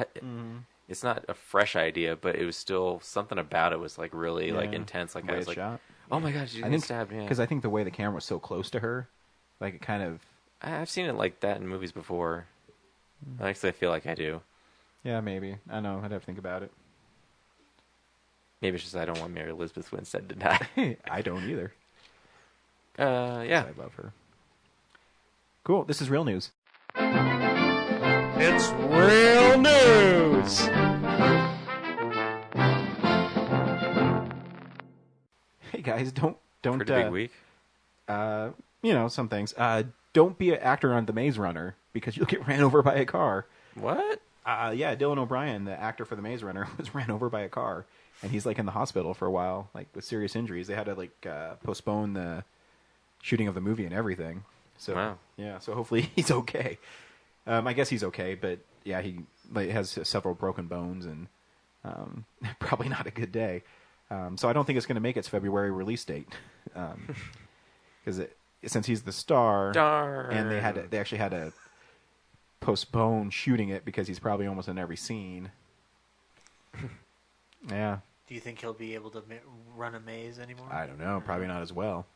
it's not a fresh idea, but it was still, something about it was, like, really, like, intense. Like, I was like, shot. Oh my god, she's getting stabbed. Because I think the way the camera was so close to her, like, it kind of... I've seen it like that in movies before. Actually, I feel like I do. Yeah, maybe. I know. I'd have to think about it. Maybe it's just I don't want Mary Elizabeth Winstead to die. I don't either. Yeah. I love her. Cool. This is Real News. It's Real News. Hey guys, don't. Pretty big week. Some things. Don't be an actor on The Maze Runner because you'll get ran over by a car. What? Yeah, Dylan O'Brien, the actor for The Maze Runner, was ran over by a car, and he's like in the hospital for a while, like with serious injuries. They had to postpone the shooting of the movie and everything. So wow. Yeah, so hopefully he's okay. I guess he's okay, but yeah, he has several broken bones and probably not a good day. So I don't think it's going to make its February release date because since he's the star, and they actually had to postpone shooting it because he's probably almost in every scene. Yeah. Do you think he'll be able to run a maze anymore? I don't know. Probably not as well.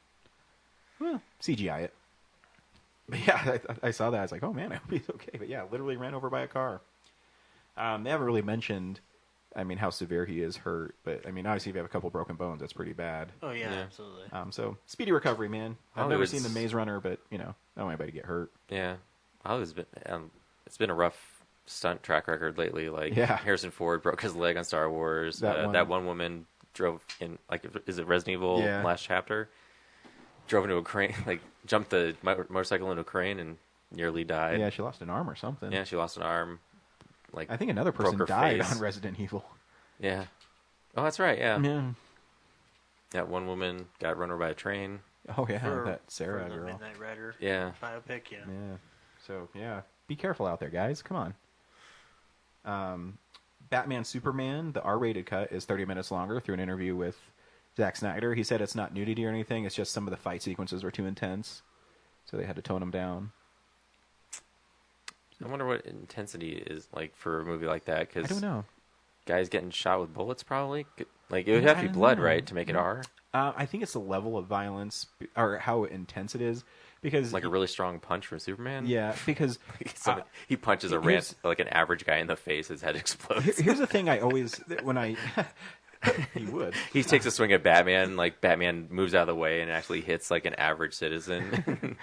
Well, CGI it. But yeah, I saw that. I was like, oh man, I hope he's okay. But yeah, literally ran over by a car. They haven't really mentioned, how severe he is hurt. But, obviously if you have a couple broken bones, that's pretty bad. Oh, yeah. Absolutely. So, speedy recovery, man. I've never seen The Maze Runner, but, I don't want anybody to get hurt. Yeah. It's been a rough stunt track record lately. Like, Harrison Ford broke his leg on Star Wars. That one woman drove in, like, is it Resident Evil last chapter? Drove into a crane, like, jumped the motorcycle into a crane and nearly died. Yeah, she lost an arm or something. Yeah, she lost an arm. Like, I think another person died on Resident Evil. Yeah. Oh, that's right, yeah. Yeah. That one woman got run over by a train. Oh, yeah, that Sarah the girl. Midnight Rider biopic, yeah. So, yeah. Be careful out there, guys. Come on. Batman Superman, the R-rated cut, is 30 minutes longer through an interview with Zack Snyder. He said it's not nudity or anything. It's just some of the fight sequences were too intense. So they had to tone them down. I wonder what intensity is like for a movie like that. Cause I don't know. Guys getting shot with bullets probably? Like, it would have to be blood, right, to make it R? I think it's the level of violence or how intense it is. Because like a really strong punch from Superman? Yeah, because he punches an average guy in the face, his head explodes. Here's the thing I always... He would. He takes a swing at Batman, like Batman moves out of the way and actually hits like an average citizen.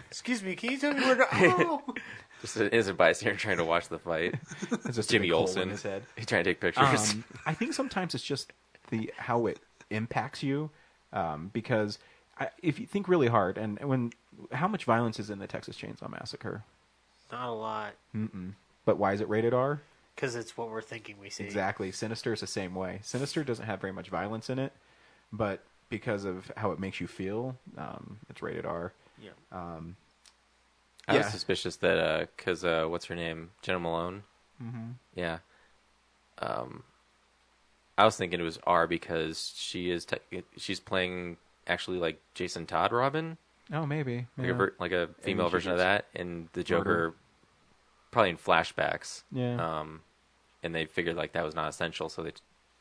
Excuse me, can you tell me where to... Oh! Just an innocent bystander trying to watch the fight. It's just Jimmy Olsen. In his head. He's trying to take pictures. I think sometimes it's just how it impacts you, because if you think really hard, and how much violence is in the Texas Chainsaw Massacre? Not a lot. But why is it rated R? Because it's what we're thinking we see. Exactly. Sinister is the same way. Sinister doesn't have very much violence in it, but because of how it makes you feel, it's rated R. Yeah. I was suspicious that because what's her name, Jenna Malone. Mm-hmm. Yeah. I was thinking it was R because she's playing actually like Jason Todd Robin. Oh, maybe. Like a female version of that, and the Joker probably in flashbacks. Yeah. And they figured like that was not essential, so they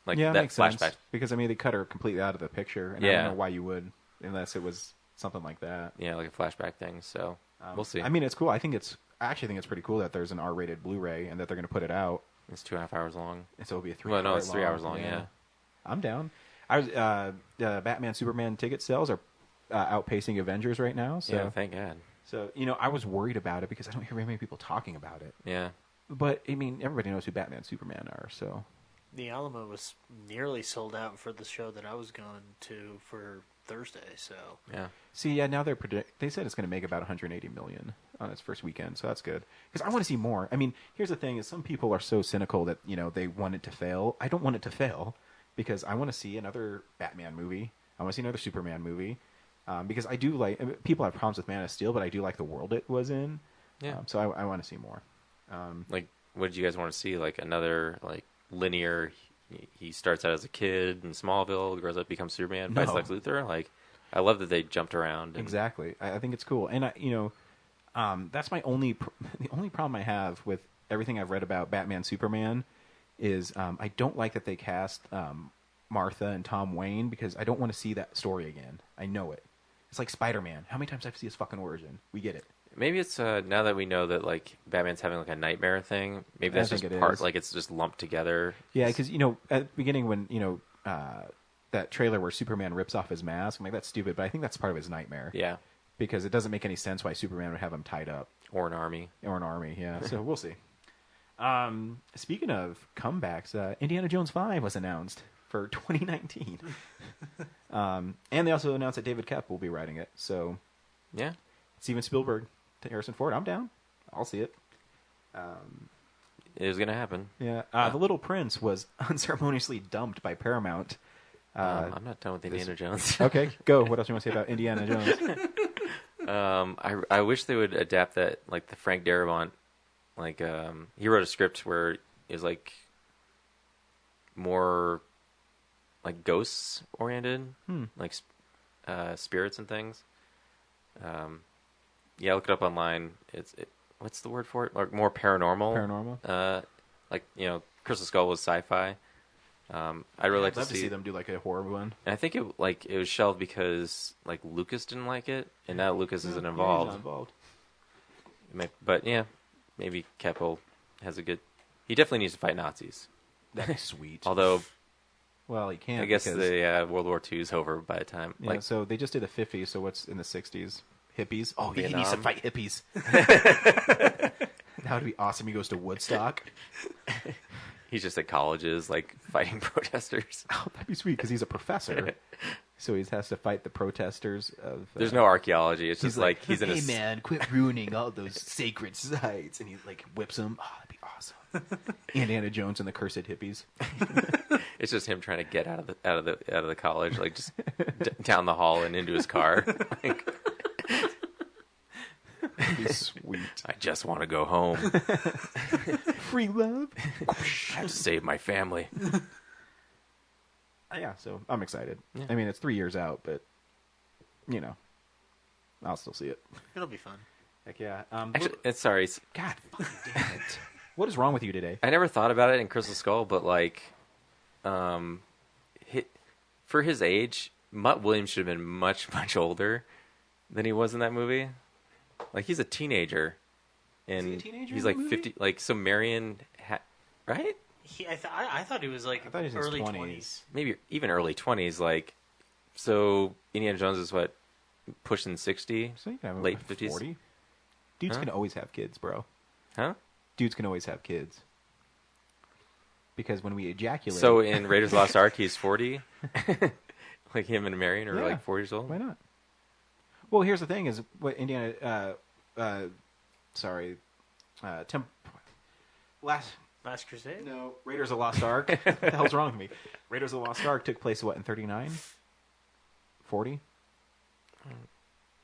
that that makes flashback sense. Because they cut her completely out of the picture, and I don't know why you would, unless it was something like that. Yeah, like a flashback thing. So we'll see. It's cool. I think it's I actually think it's pretty cool that there's an R-rated Blu-ray and that they're going to put it out. It's 2.5 hours long. And so it'll be a 3 Well, no, hour it's 3 hours long. Yeah. I'm down. Batman Superman ticket sales are outpacing Avengers right now. So Yeah, thank God. So I was worried about it because I don't hear very many people talking about it. Yeah. But I mean, everybody knows who Batman and Superman are. So the Alamo was nearly sold out for the show that I was going to for Thursday. So yeah. See, yeah, now they said it's going to make about 180 million on its first weekend, so that's good. Because I want to see more. I mean, here's the thing: is some people are so cynical that they want it to fail. I don't want it to fail because I want to see another Batman movie. I want to see another Superman movie. Because I do like people have problems with Man of Steel, but I do like the world it was in. Yeah. So I want to see more. Like, what did you guys want to see? Like another linear. He starts out as a kid in Smallville, grows up, becomes Superman, fights Lex Luthor. Like, I love that they jumped around. Exactly. I think it's cool, and that's my only the only problem I have with everything I've read about Batman Superman is I don't like that they cast Martha and Tom Wayne because I don't want to see that story again. I know it. It's like Spider-Man. How many times do I have to see his fucking origin? We get it. Maybe it's now that we know that Batman's having a nightmare thing. Maybe that's just part it's just lumped together. Yeah, because at the beginning when that trailer where Superman rips off his mask, I'm like, that's stupid, but I think that's part of his nightmare. Yeah, because it doesn't make any sense why Superman would have him tied up or an army. Yeah, so we'll see. Speaking of comebacks, Indiana Jones 5 was announced for 2019, and they also announced that David Koepp will be writing it. So yeah, Steven Spielberg to Harrison Ford. I'm down. I'll see it. It was going to happen. Yeah. The Little Prince was unceremoniously dumped by Paramount. I'm not done with Indiana Jones. Okay, go. What else do you want to say about Indiana Jones? I wish they would adapt that, the Frank Darabont. He wrote a script where it was more ghosts oriented, spirits and things. Yeah, look it up online. What's the word for it? More paranormal. Paranormal. Crystal Skull was sci-fi. I'd really like to see them do a horror one. And I think it was shelved because Lucas didn't like it, and now Lucas isn't involved. He's not involved. But yeah, maybe Keppel has a good. He definitely needs to fight Nazis. That's sweet. Although, well, he can't. I guess the World War II is over by the time. Yeah, so they just did the 50s. So what's in the 60s? Hippies. Oh, he needs to fight hippies. That would be awesome. He goes to Woodstock. He's just at colleges, fighting protesters. Oh, that'd be sweet because he's a professor. So he has to fight the protesters of. There's no archaeology. It's just he's in a. Hey man, quit ruining all those sacred sites, and he whips him. Oh, that'd be awesome. Indiana Jones and the Cursed Hippies. It's just him trying to get out of the college, just down the hall and into his car. That'd be sweet. I just want to go home. Free love. I have to save my family. Yeah, so I'm excited. Yeah. I mean, it's 3 years out, but I'll still see it. It'll be fun. Heck yeah. Actually, sorry. God fucking damn it. What is wrong with you today? I never thought about it in Crystal Skull, but for his age, Mutt Williams should have been much, much older than he was in that movie. He's a teenager, and is he a teenager he's in the 50. So Marion, right? I thought he was I thought he was in his early 20s. Maybe even early 20s. So Indiana Jones is what, pushing 60, So you can have him late at 50s. 40. Dudes Huh? can always have kids, bro. Huh? Dudes can always have kids. Because when we ejaculate... So in Raiders of the Lost Ark, he's 40? Him and Marion are 40 years old? Why not? Well, here's the thing: is what Indiana, Last Crusade? No, Raiders of the Lost Ark. What the hell's wrong with me? Raiders of the Lost Ark took place in 39, 40,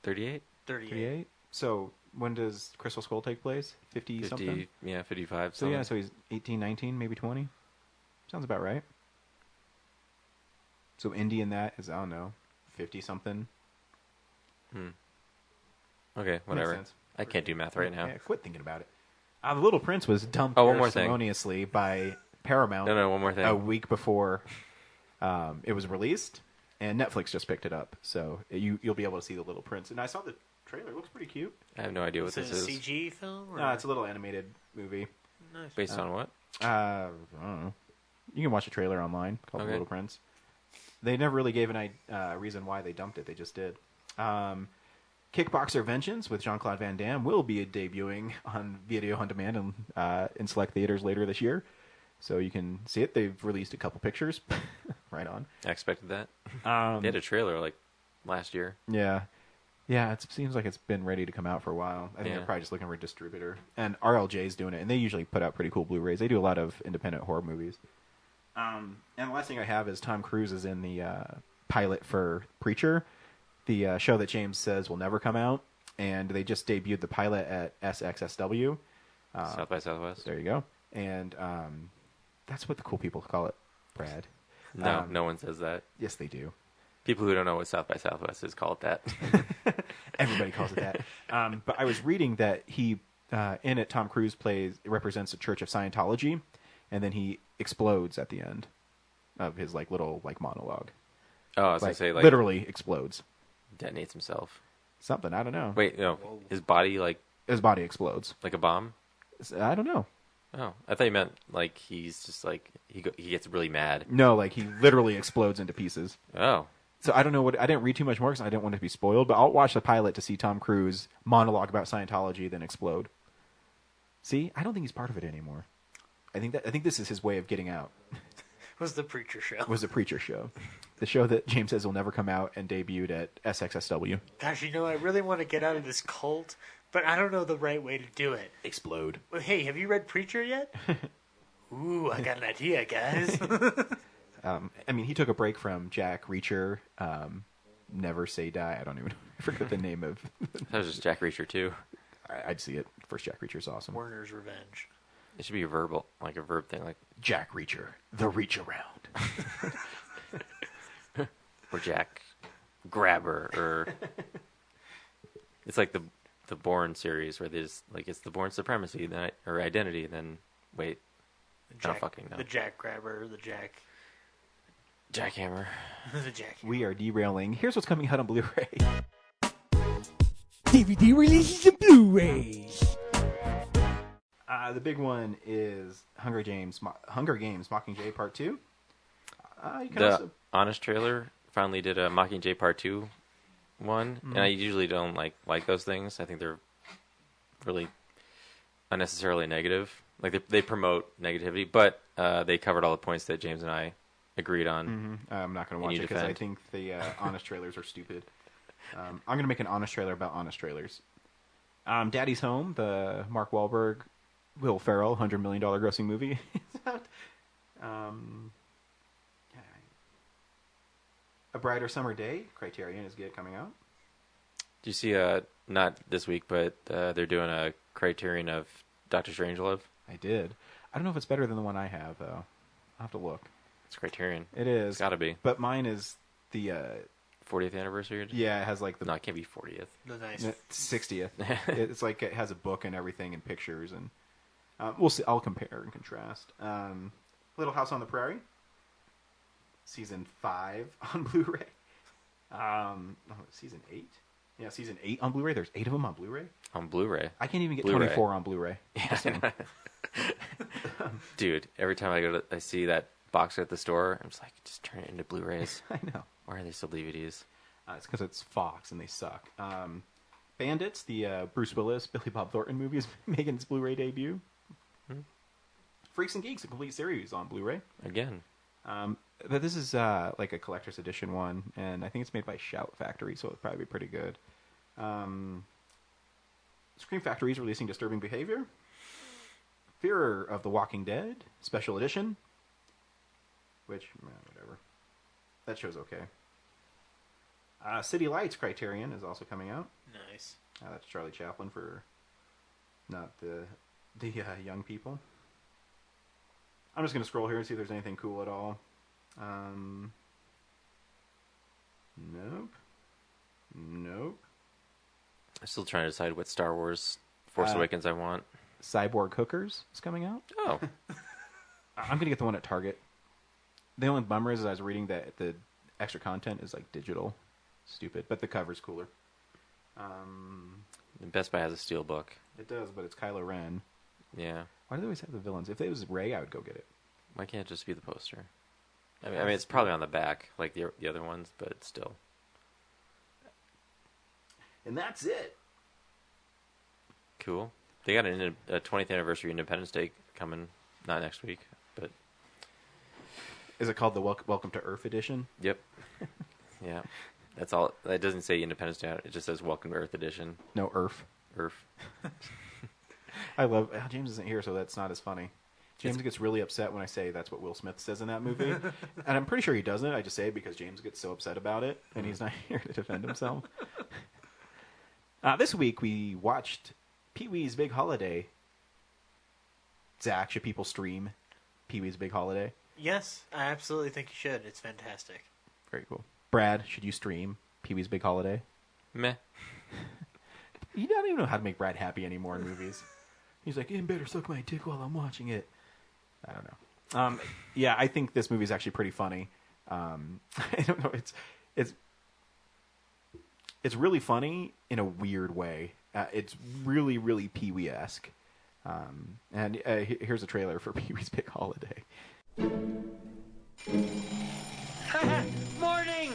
38, 38. So when does Crystal Skull take place? 50 something. Yeah, 55. So so he's 18, 19, maybe 20. Sounds about right. So Indy in that is, I don't know, 50 something. Okay, whatever. Makes sense. I can't do math right now. Yeah, quit thinking about it. The Little Prince was dumped one more thing. unceremoniously by Paramount. No, one more thing. A week before it was released, and Netflix just picked it up. So you'll be able to see The Little Prince. And I saw the trailer. It looks pretty cute. I have no idea what Is it this a is. CG film? Or? No, it's a little animated movie. Nice. Based on what? I don't know. You can watch a trailer online called Okay. The Little Prince. They never really gave an reason why they dumped it. They just did. Kickboxer Vengeance with Jean-Claude Van Damme will be debuting on video on demand and in select theaters later this year. So you can see it. They've released a couple pictures. Right on. I expected that. They had a trailer like last year. Yeah. Yeah, it seems like it's been ready to come out for a while. I think Yeah. they're probably just looking for a distributor. And RLJ's doing it, and they usually put out pretty cool Blu-rays. They do a lot of independent horror movies. And the last thing I have is Tom Cruise is in the pilot for Preacher, the show that James says will never come out. And they just debuted the pilot at SXSW. South by Southwest. There you go. And that's what the cool people call it, Brad. No, no one says that. Yes, they do. People who don't know what South by Southwest is call it that. Everybody calls it that. But I was reading that he, in it, Tom Cruise represents the Church of Scientology, and then he explodes at the end of his little monologue. Oh, I was gonna say literally explodes. Detonates himself. Something, I don't know. Wait, no, his body His body explodes. like a bomb. I don't know. Oh, I thought you meant he's just he gets really mad. No, he literally explodes into pieces. Oh, So I don't know I didn't read too much more because I didn't want it to be spoiled, but I'll watch the pilot to see Tom Cruise monologue about Scientology, then explode. See, I don't think he's part of it anymore. I think this is his way of getting out. Was the Preacher show? Was the Preacher show, the show that James says will never come out and debuted at SXSW. Gosh, I really want to get out of this cult, but I don't know the right way to do it. Explode. Well, hey, have you read Preacher yet? Ooh, I got an idea, guys. He took a break from Jack Reacher, Never Say Die. I don't even I forget the name of. that was just Jack Reacher too. I'd see it. First Jack Reacher's awesome. Werner's Revenge. It should be a verb thing, like Jack Reacher, the reach around. or Jack Grabber, or it's like the Bourne series where there's it's the Bourne Supremacy or Identity. Then wait, I don't fucking know. The Jack Grabber, the Jack Jackhammer. the Jack. We are derailing. Here's what's coming out on Blu-ray. DVD releases and Blu-rays. The big one is Hunger Games Mockingjay Part 2. You can The also... Honest Trailer finally did a Mockingjay Part 2 one, and I usually don't like those things. I think they're really unnecessarily negative. They promote negativity, but they covered all the points that James and I agreed on. Mm-hmm. I'm not going to watch it because I think the Honest Trailers are stupid. I'm going to make an Honest Trailer about Honest Trailers. Daddy's Home, the Mark Wahlberg, Will Ferrell, $100 million grossing movie. A Brighter Summer Day, Criterion is coming out. Do you see, not this week, but they're doing a Criterion of Dr. Strangelove? I did. I don't know if it's better than the one I have, though. I'll have to look. It's Criterion. It is. It's got to be. But mine is the... 40th anniversary? Yeah, it has the... No, it can't be 40th. The nice... 60th. It's it has a book and everything and pictures, and we'll see. I'll compare and contrast. Little House on the Prairie, Season 5 on Blu-ray. Season 8? Yeah, Season 8 on Blu-ray. There's 8 of them on Blu-ray. On Blu-ray? I can't even get Blu-ray. 24 on Blu-ray. Dude, every time I see that box at the store, I'm just just turn it into Blu-rays. I know. Why are they still DVDs? It's because it's Fox and they suck. Bandits, the Bruce Willis, Billy Bob Thornton movie, is making its Blu-ray debut. Freaks and Geeks, a complete series on Blu-ray. Again. But this is a collector's edition one, and I think it's made by Shout Factory, so it'll probably be pretty good. Scream Factory is releasing Disturbing Behavior. Fear of the Walking Dead, special edition. Which, whatever. That show's okay. City Lights Criterion is also coming out. Nice. That's Charlie Chaplin for not the young people. I'm just going to scroll here and see if there's anything cool at all. Nope. I'm still trying to decide what Star Wars Force Awakens I want. Cyborg Hookers is coming out. Oh. I'm going to get the one at Target. The only bummer is I was reading that the extra content is digital. Stupid, but the cover's cooler. Best Buy has a steel book. It does, but it's Kylo Ren. Yeah. Why do they always have the villains? If it was Rey, I would go get it. Why can't it just be the poster? I mean, it's probably on the back, like the other ones, but it's still. And that's it. Cool. They got a 20th anniversary Independence Day coming, not next week, but. Is it called the Welcome to Earth edition? Yep. Yeah. That's all. It doesn't say Independence Day. It just says Welcome to Earth edition. No, Earth. Earth. I love. James isn't here, so that's not as funny. James gets really upset when I say that's what Will Smith says in that movie, and I'm pretty sure he doesn't. I just say it because James gets so upset about it, and he's not here to defend himself. This week we watched Pee-wee's Big Holiday. Zach, should people stream Pee-wee's Big Holiday? Yes, I absolutely think you should. It's fantastic. Very cool. Brad, should you stream Pee-wee's Big Holiday? Meh. You don't even know how to make Brad happy anymore in movies. He's like, you better suck my dick while I'm watching it. I don't know. Yeah, I think this movie is actually pretty funny. I don't know. It's really funny in a weird way. It's really, really Pee-wee-esque. And here's a trailer for Pee-wee's Big Holiday. Morning!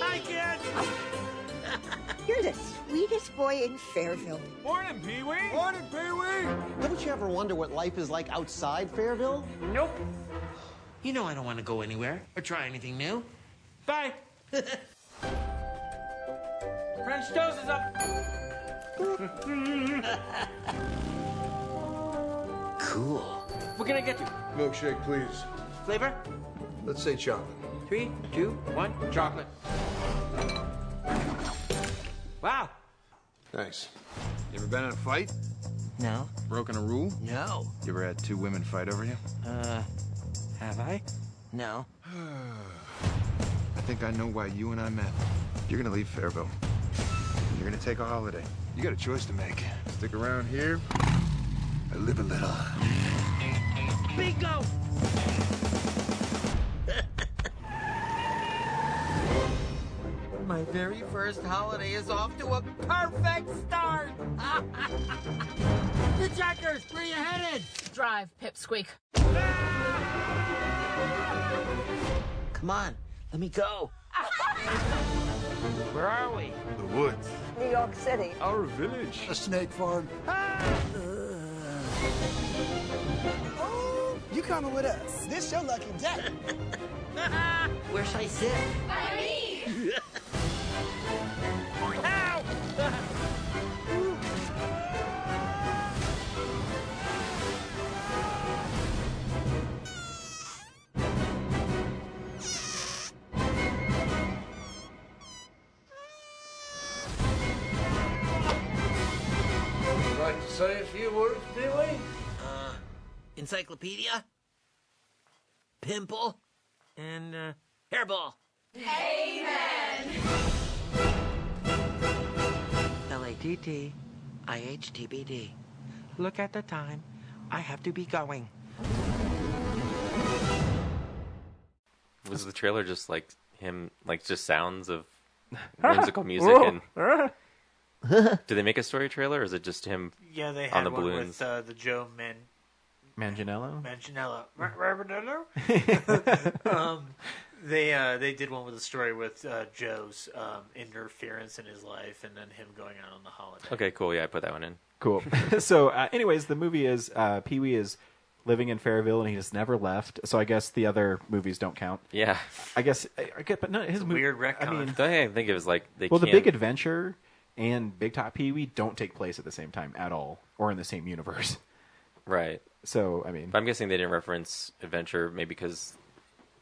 Hi, kids! You're the sweetest boy in Fairville. Morning, Pee-wee! Morning, Pee-wee! Don't you ever wonder what life is like outside Fairville? Nope. You know I don't want to go anywhere or try anything new. Bye. French toast is up. Cool. What can I get you? Milkshake, please. Flavor? Let's say chocolate. 3, 2, 1, chocolate. Wow. Thanks. You ever been in a fight? No. Broken a rule? No. You ever had two women fight over you? Have I? No. I think I know why you and I met. You're gonna leave Fairville. You're gonna take a holiday. You got a choice to make. Stick around here, or live a little. Bingo! My very first holiday is off to a perfect start! The Jackers, where you headed? Drive, Pipsqueak. Come on, let me go. Where are we? The woods. New York City. Our village. A snake farm. Oh, you coming with us. This your lucky day. Where should I sit? By me! Ow! Like to say a few words, Pee-wee? Encyclopedia? Pimple? And, hairball. Amen! LATTIHTBD. Look at the time. I have to be going. Was the trailer just like him, like just sounds of whimsical music? And do they make a story trailer, or is it just him? Yeah, they on had the one balloons? with the Joe Manganiello? Manganiello. They did one with a story with Joe's interference in his life, and then him going out on the holiday. Okay, cool. Yeah, I put that one in. Cool. So, anyways, the movie is Pee-wee is living in Fairville, and he just never left. So I guess the other movies don't count. Yeah, I guess. But no, his movie. Weird retcon. I mean, I think it was like they. Well, can't... The Big Adventure and Big Top Pee-wee don't take place at the same time at all, or in the same universe. Right. So, I mean, but I'm guessing they didn't reference Adventure, maybe because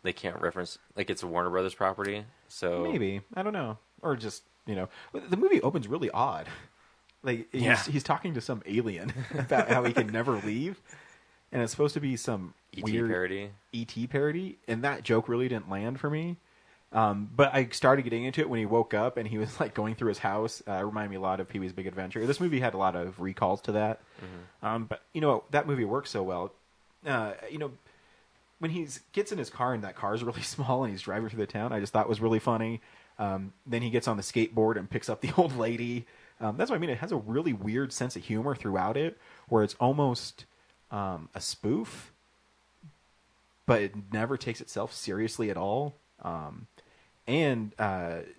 they can't reference, like, it's a Warner Brothers property. So maybe, I don't know, or just the movie opens really odd. Like he's talking to some alien about how he can never leave, and it's supposed to be some weird parody. ET parody, and that joke really didn't land for me. But I started getting into it when he woke up and he was like going through his house. It reminded me a lot of Pee-wee's Big Adventure. This movie had a lot of recalls to that. Mm-hmm. But that movie works so well. when he gets in his car and that car is really small and he's driving through the town, I just thought was really funny. Then he gets on the skateboard and picks up the old lady. That's what I mean. It has a really weird sense of humor throughout it, where it's almost a spoof, but it never takes itself seriously at all. And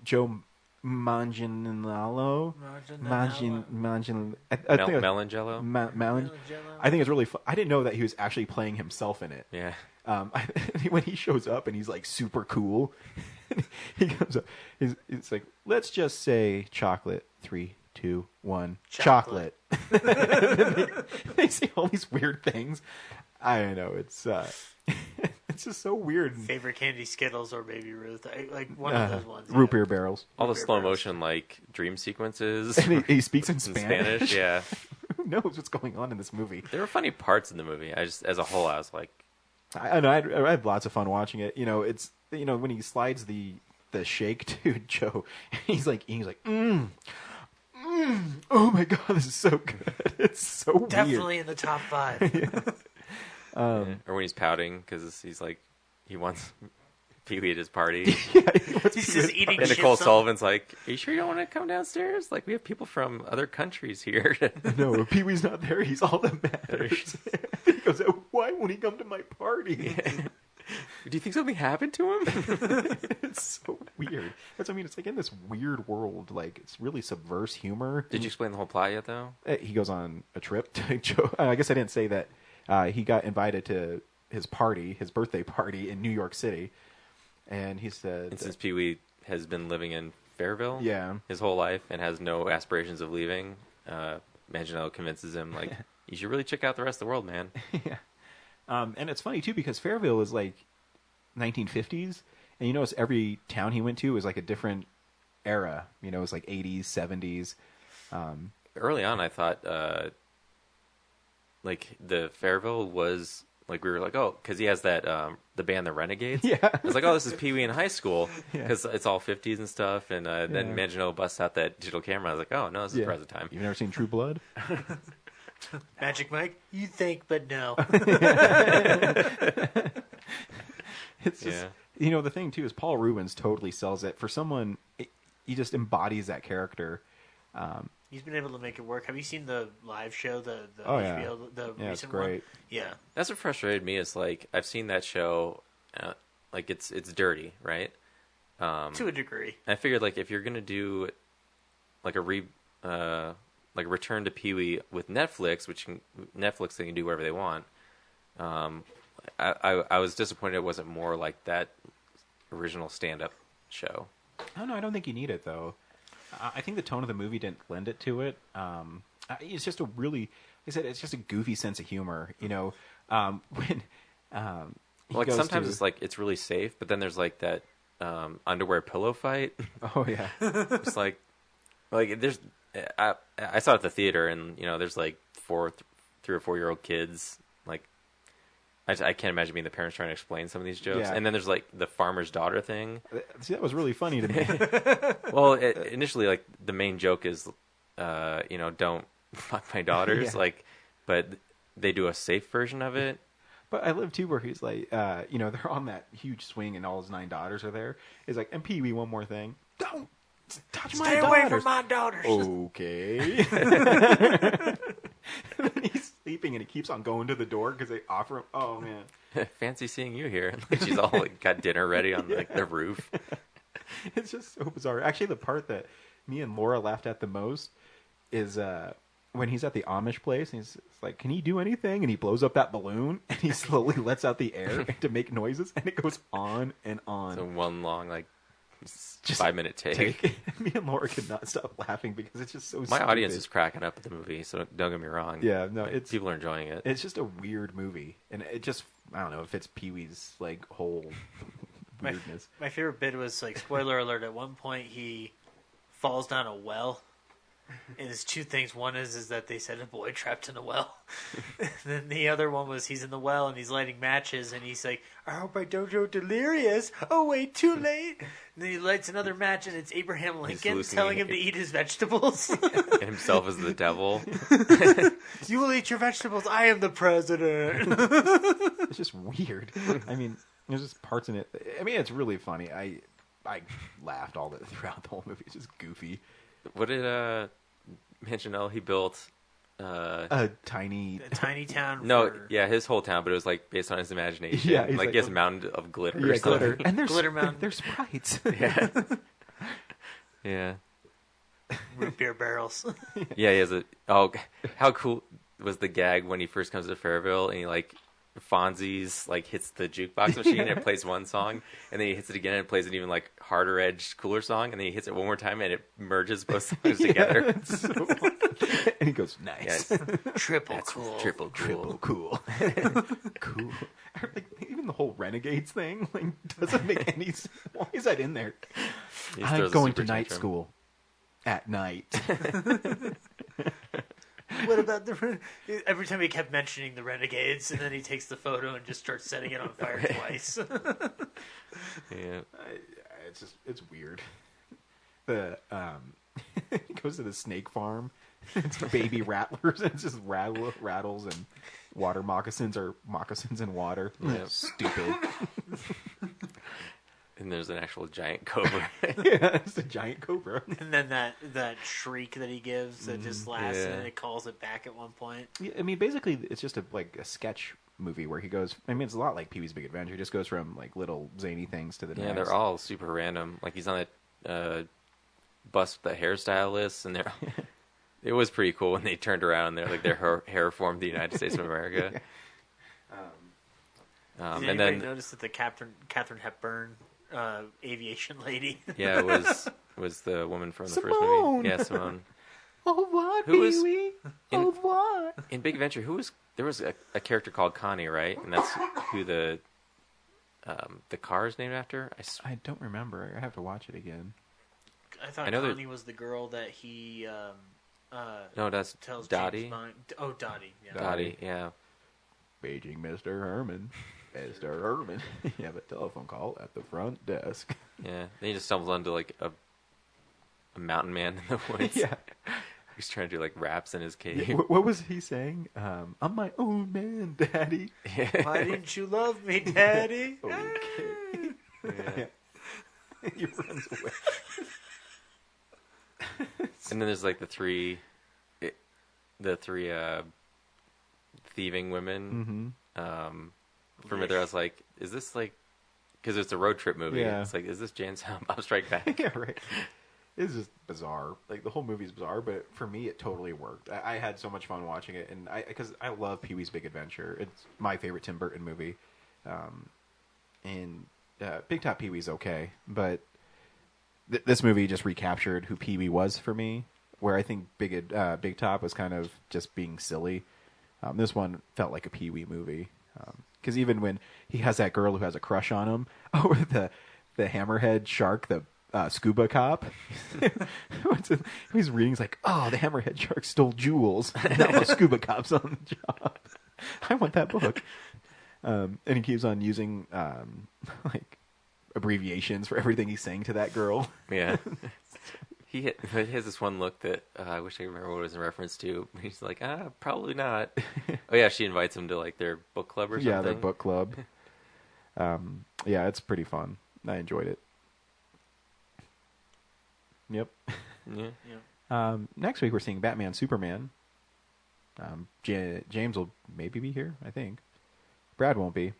Joe Manganiello, Melangelo. I think it's really fun. I didn't know that he was actually playing himself in it. Yeah. When he shows up and he's like super cool, he comes up. It's like, let's just say chocolate. 3, 2, 1, chocolate. They say all these weird things. I don't know. It's it's just so weird. Favorite candy, Skittles or Baby Ruth? Like one of those ones. Root beer barrels. All the slow motion like dream sequences. And he speaks in Spanish. Yeah. Who knows what's going on in this movie? There were funny parts in the movie. I just, as a whole, I was like, I know. I had lots of fun watching it. It's when he slides the shake to Joe, he's like, oh my god, this is so good. It's so definitely weird. In the top 5. Or when he's pouting because he's like, he wants Pee-wee at his party. He's just eating and chips. Nicole Sullivan's like, are you sure you don't want to come downstairs? Like, we have people from other countries here. No, Pee-wee's not there. He's all that matters. He goes, why won't he come to my party? Do you think something happened to him? It's so weird. That's what I mean. It's like in this weird world. Like, it's really subverse humor. Did you explain the whole plot yet, though? He goes on a trip to Joe. I guess I didn't say that. He got invited to his party, his birthday party in New York City. And he said... And since Pee-wee has been living in Fairville his whole life and has no aspirations of leaving, Manganiello convinces him, like, you should really check out the rest of the world, man. Yeah. And it's funny, too, because Fairville is like 1950s. And you notice every town he went to was like a different era. It was like 80s, 70s. Early on, I thought, like, the Fairville was... Like, we were like, oh, because he has that, the band The Renegades. Yeah. I was like, oh, this is Pee-wee in high school, because it's all 50s and stuff, and then Manganiello busts out that digital camera. I was like, oh, no, this is present time. You've never seen True Blood? Magic Mike? You think, but no. It's just, the thing, too, is Paul Rubens totally sells it. For someone, he just embodies that character. He's been able to make it work. Have you seen the live show, the HBO, the recent it's great. one? Yeah. That's what frustrated me is, like, I've seen that show, like, it's dirty, right? To a degree. I figured, like, if you're going to do, like, a return to Pee-wee with Netflix, Netflix, they can do whatever they want. I was disappointed it wasn't more like that original stand-up show. Oh, no, I don't think you need it, though. I think the tone of the movie didn't lend it to it. It's just it's just a goofy sense of humor, when like sometimes it's like it's really safe, but then there's like that underwear pillow fight. Oh yeah, it's like there's I saw it at the theater, and there's like 3 or 4 year old kids. Like I can't imagine being the parents trying to explain some of these jokes. Yeah. And then there's like the farmer's daughter thing. See, that was really funny to me. Well, initially, like the main joke is, don't fuck my daughters. Yeah. Like, but they do a safe version of it. But I love too where he's like, they're on that huge swing and all his 9 daughters are there. He's like, and Pee-wee, one more thing. Don't touch my daughters. Stay away from my daughters. Okay. And then he's sleeping and he keeps on going to the door because they offer him. Oh man, fancy seeing you here. She's all like got dinner ready on like the roof. It's just so bizarre. Actually, the part that me and Laura laughed at the most is when he's at the Amish place and he's like, "Can he do anything?" And he blows up that balloon and he slowly lets out the air to make noises, and it goes on and on. So one long just 5-minute take. Me and Laura could not stop laughing because it's just so My stupid. audience is cracking up at the movie, so don't get me wrong. Yeah, no, like, people are enjoying it. It's just a weird movie, and it just, I don't know, it fits Pee-wee's like whole weirdness. My favorite bit was like, spoiler alert, at one point he falls down a well And it's two things. One is that they said a boy trapped in a well. And then the other one was he's in the well and he's lighting matches and he's like, I hope I don't go delirious. Oh, wait, too late. And then he lights another match and it's Abraham Lincoln telling him to eat his vegetables. And himself as the devil. You will eat your vegetables. I am the president. It's just weird. I mean, there's just parts in it. I mean, it's really funny. I laughed throughout the whole movie. It's just goofy. What did Manganiello, he built a tiny town. No, yeah, his whole town, but it was like based on his imagination. Yeah, like he has a mountain of glitter. Yeah, or something. glitter. And there's Glitter mountain. There's sprites. Yeah. Yeah. Root beer barrels. Yeah, he has a. Oh, how cool was the gag when he first comes to Fairville and he like Fonzie's like hits the jukebox machine and it plays one song, and then he hits it again and it plays an even like harder edged, cooler song, and then he hits it one more time and it merges both songs together. And he goes, nice. Yeah, triple cool. Triple cool. Cool. Cool. Like, even the whole Renegades thing like doesn't make any sense. Why is that in there? I'm going to night school at night. What about every time he kept mentioning the Renegades, and then he takes the photo and just starts setting it on fire twice. Yeah, it's weird. The he goes to the snake farm. It's baby rattlers. And it's just rattles and water moccasins or moccasins in water. Yeah. Stupid. And there's an actual giant cobra. Yeah, it's a giant cobra. And then that shriek that he gives that just lasts, and it calls it back at one point. Yeah, I mean, basically, it's just a sketch movie where he goes. I mean, it's a lot like Pee-wee's Big Adventure. He just goes from like little zany things to the next. Yeah, they're all super random. Like he's on a bus with the hairstylist, and they're. It was pretty cool when they turned around and they're like their hair formed the United States of America. Did and anybody then notice that the Katharine Hepburn aviation lady? Yeah, it was the woman from the first Simone. movie. Yeah, Simone. Oh, what, Who was Pee-wee? Oh, what? In Big Adventure? There was a character called Connie, right? And that's who the car is named after. I don't remember. I have to watch it again. I thought Connie was the girl that he. No, that's tells Dottie. James Bond. Oh, Dottie. Yeah. Dottie, yeah. Paging Mr. Herman. Mr. Herman. You have a telephone call at the front desk. Yeah. Then he just stumbles onto like a mountain man in the woods. Yeah. He's trying to do like raps in his cave. Yeah, what was he saying? I'm my own man, Daddy. Why didn't you love me, Daddy? Okay. Yeah. He runs away. And then there's like the three thieving women. Mm-hmm. For me, there I was like, is this like, because it's a road trip movie. Yeah. It's like, is this Jay and Silent Bob Strike Back? Yeah, right. It's just bizarre. Like the whole movie's bizarre, but for me, it totally worked. I had so much fun watching it, and because I love Pee-wee's Big Adventure. It's my favorite Tim Burton movie. And Big Top Pee-wee's okay, but this movie just recaptured who Pee-wee was for me. Where I think Big Top was kind of just being silly. This one felt like a Pee-wee movie. Because even when he has that girl who has a crush on him, the hammerhead shark, the scuba cop, he's reading, he's like, oh, the hammerhead shark stole jewels. Now the scuba cop's on the job. I want that book. And he keeps on using like abbreviations for everything he's saying to that girl. Yeah. He has this one look that I wish I could remember what it was in reference to. He's like, probably not. Oh yeah, she invites him to like their book club or something. Yeah, their book club. Yeah, it's pretty fun. I enjoyed it. Yep. Yeah. Next week we're seeing Batman Superman. James will maybe be here, I think. Brad won't be.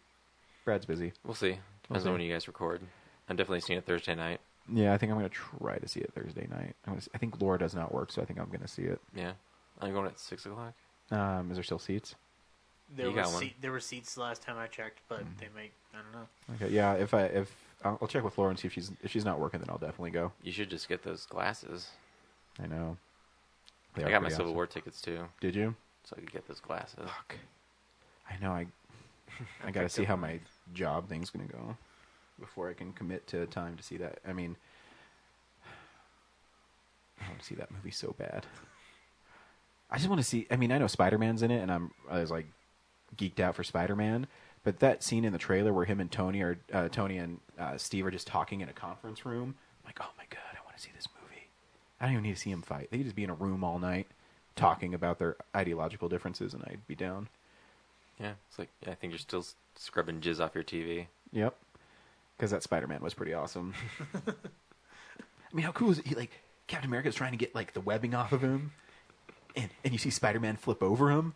Brad's busy. We'll see. Depends on when you guys record. I'm definitely seeing it Thursday night. Yeah, I think I'm going to try to see it Thursday night. I think Laura does not work, so I think I'm going to see it. Yeah. I'm going at 6 o'clock. Is there still seats? There were seats the last time I checked, but they may, I don't know. Okay, yeah, if I'll check with Laura and see if she's not working, then I'll definitely go. You should just get those glasses. I know. I got my Civil War tickets too. Did you? So I could get those glasses. Fuck. I know. I got to see how my job thing's going to go before I can commit to time to see that. I mean, I want to see that movie so bad. I just want to see. I mean, I know Spider-Man's in it, and I was like geeked out for Spider-Man. But that scene in the trailer where him and Tony and Steve are just talking in a conference room, I'm like, oh my god, I want to see this movie. I don't even need to see them fight. They could just be in a room all night talking about their ideological differences, and I'd be down. Yeah, it's like I think you're still scrubbing jizz off your TV. Yep, because that Spider-Man was pretty awesome. I mean, how cool is it? Like Captain America's trying to get like the webbing off of him, and you see Spider-Man flip over him,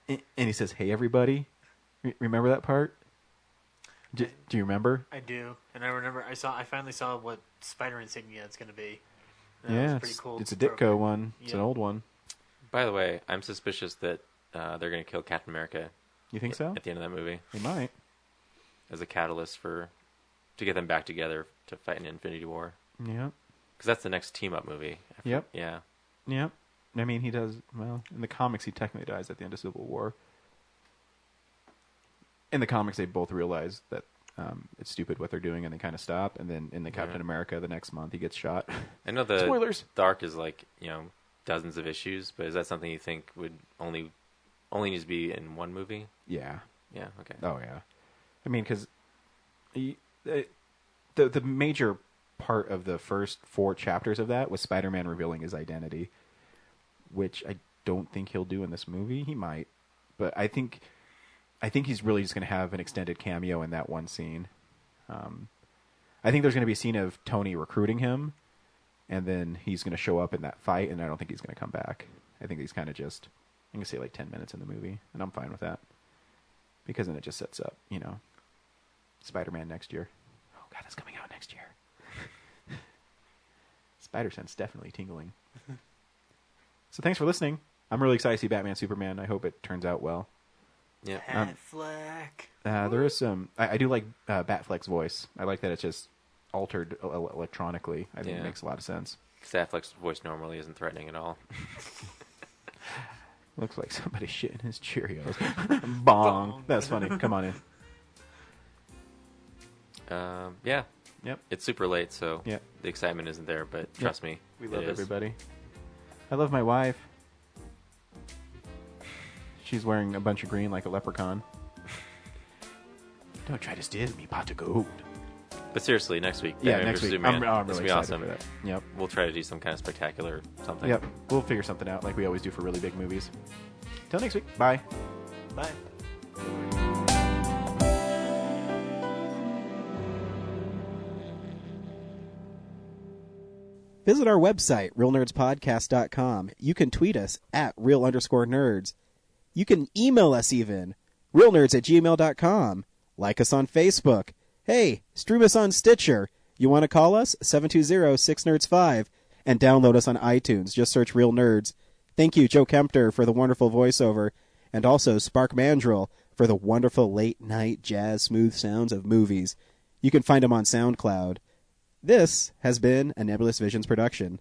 and he says, "Hey, everybody." Remember that part? Do you remember? I do, and I remember I finally saw what Spider insignia it's going to be. That Yeah, was pretty cool. it's a Ditko one. It's Yeah. an old one. By the way, I'm suspicious that they're going to kill Captain America. You think so? At the end of that movie, They might. as a catalyst to get them back together to fight in Infinity War. Yeah. Because that's the next team up movie. Yep. Yeah. Yep. I mean, he does well in the comics. He technically dies at the end of Civil War. In the comics, they both realize that it's stupid what they're doing, and they kind of stop. And then in the Captain America, the next month, he gets shot. I know the Spoilers. The arc is like dozens of issues, but is that something you think would only needs to be in one movie? Yeah. Yeah. Okay. Oh yeah. I mean, because the major part of the first 4 chapters of that was Spider-Man revealing his identity, which I don't think he'll do in this movie. He might, but I think he's really just going to have an extended cameo in that one scene. I think there's going to be a scene of Tony recruiting him, and then he's going to show up in that fight, and I don't think he's going to come back. I think he's kind of just, I'm going to say like 10 minutes in the movie, and I'm fine with that. Because then it just sets up, Spider-Man next year. Oh god, that's coming out next year. Spider-Sense definitely tingling. So thanks for listening. I'm really excited to see Batman Superman. I hope it turns out well. Yeah. Batfleck. There is some. I do like Batfleck's voice. I like that it's just altered electronically. I think it makes a lot of sense. Batfleck's voice normally isn't threatening at all. Looks like somebody shitting his Cheerios. Bong. That's funny. Come on in. Yeah. Yep. It's super late, so Yep. the excitement isn't there, but trust me. We it love is. everybody. I love my wife. She's wearing a bunch of green like a leprechaun. Don't try to steal me, pot of gold. But seriously, next week. Yeah, Batman next versus week. Superman. I'm It's really gonna be excited awesome. for that. Yep. We'll try to do some kind of spectacular something. Yep. We'll figure something out like we always do for really big movies. Till next week. Bye. Bye. Visit our website, realnerdspodcast.com. You can tweet us at real_nerds. You can email us even, realnerds@gmail.com. Like us on Facebook. Hey, stream us on Stitcher. You want to call us? 720-6nerds5. And download us on iTunes. Just search Real Nerds. Thank you, Joe Kempter, for the wonderful voiceover. And also Spark Mandrill for the wonderful late-night jazz smooth sounds of movies. You can find him on SoundCloud. This has been a Nebulous Visions production.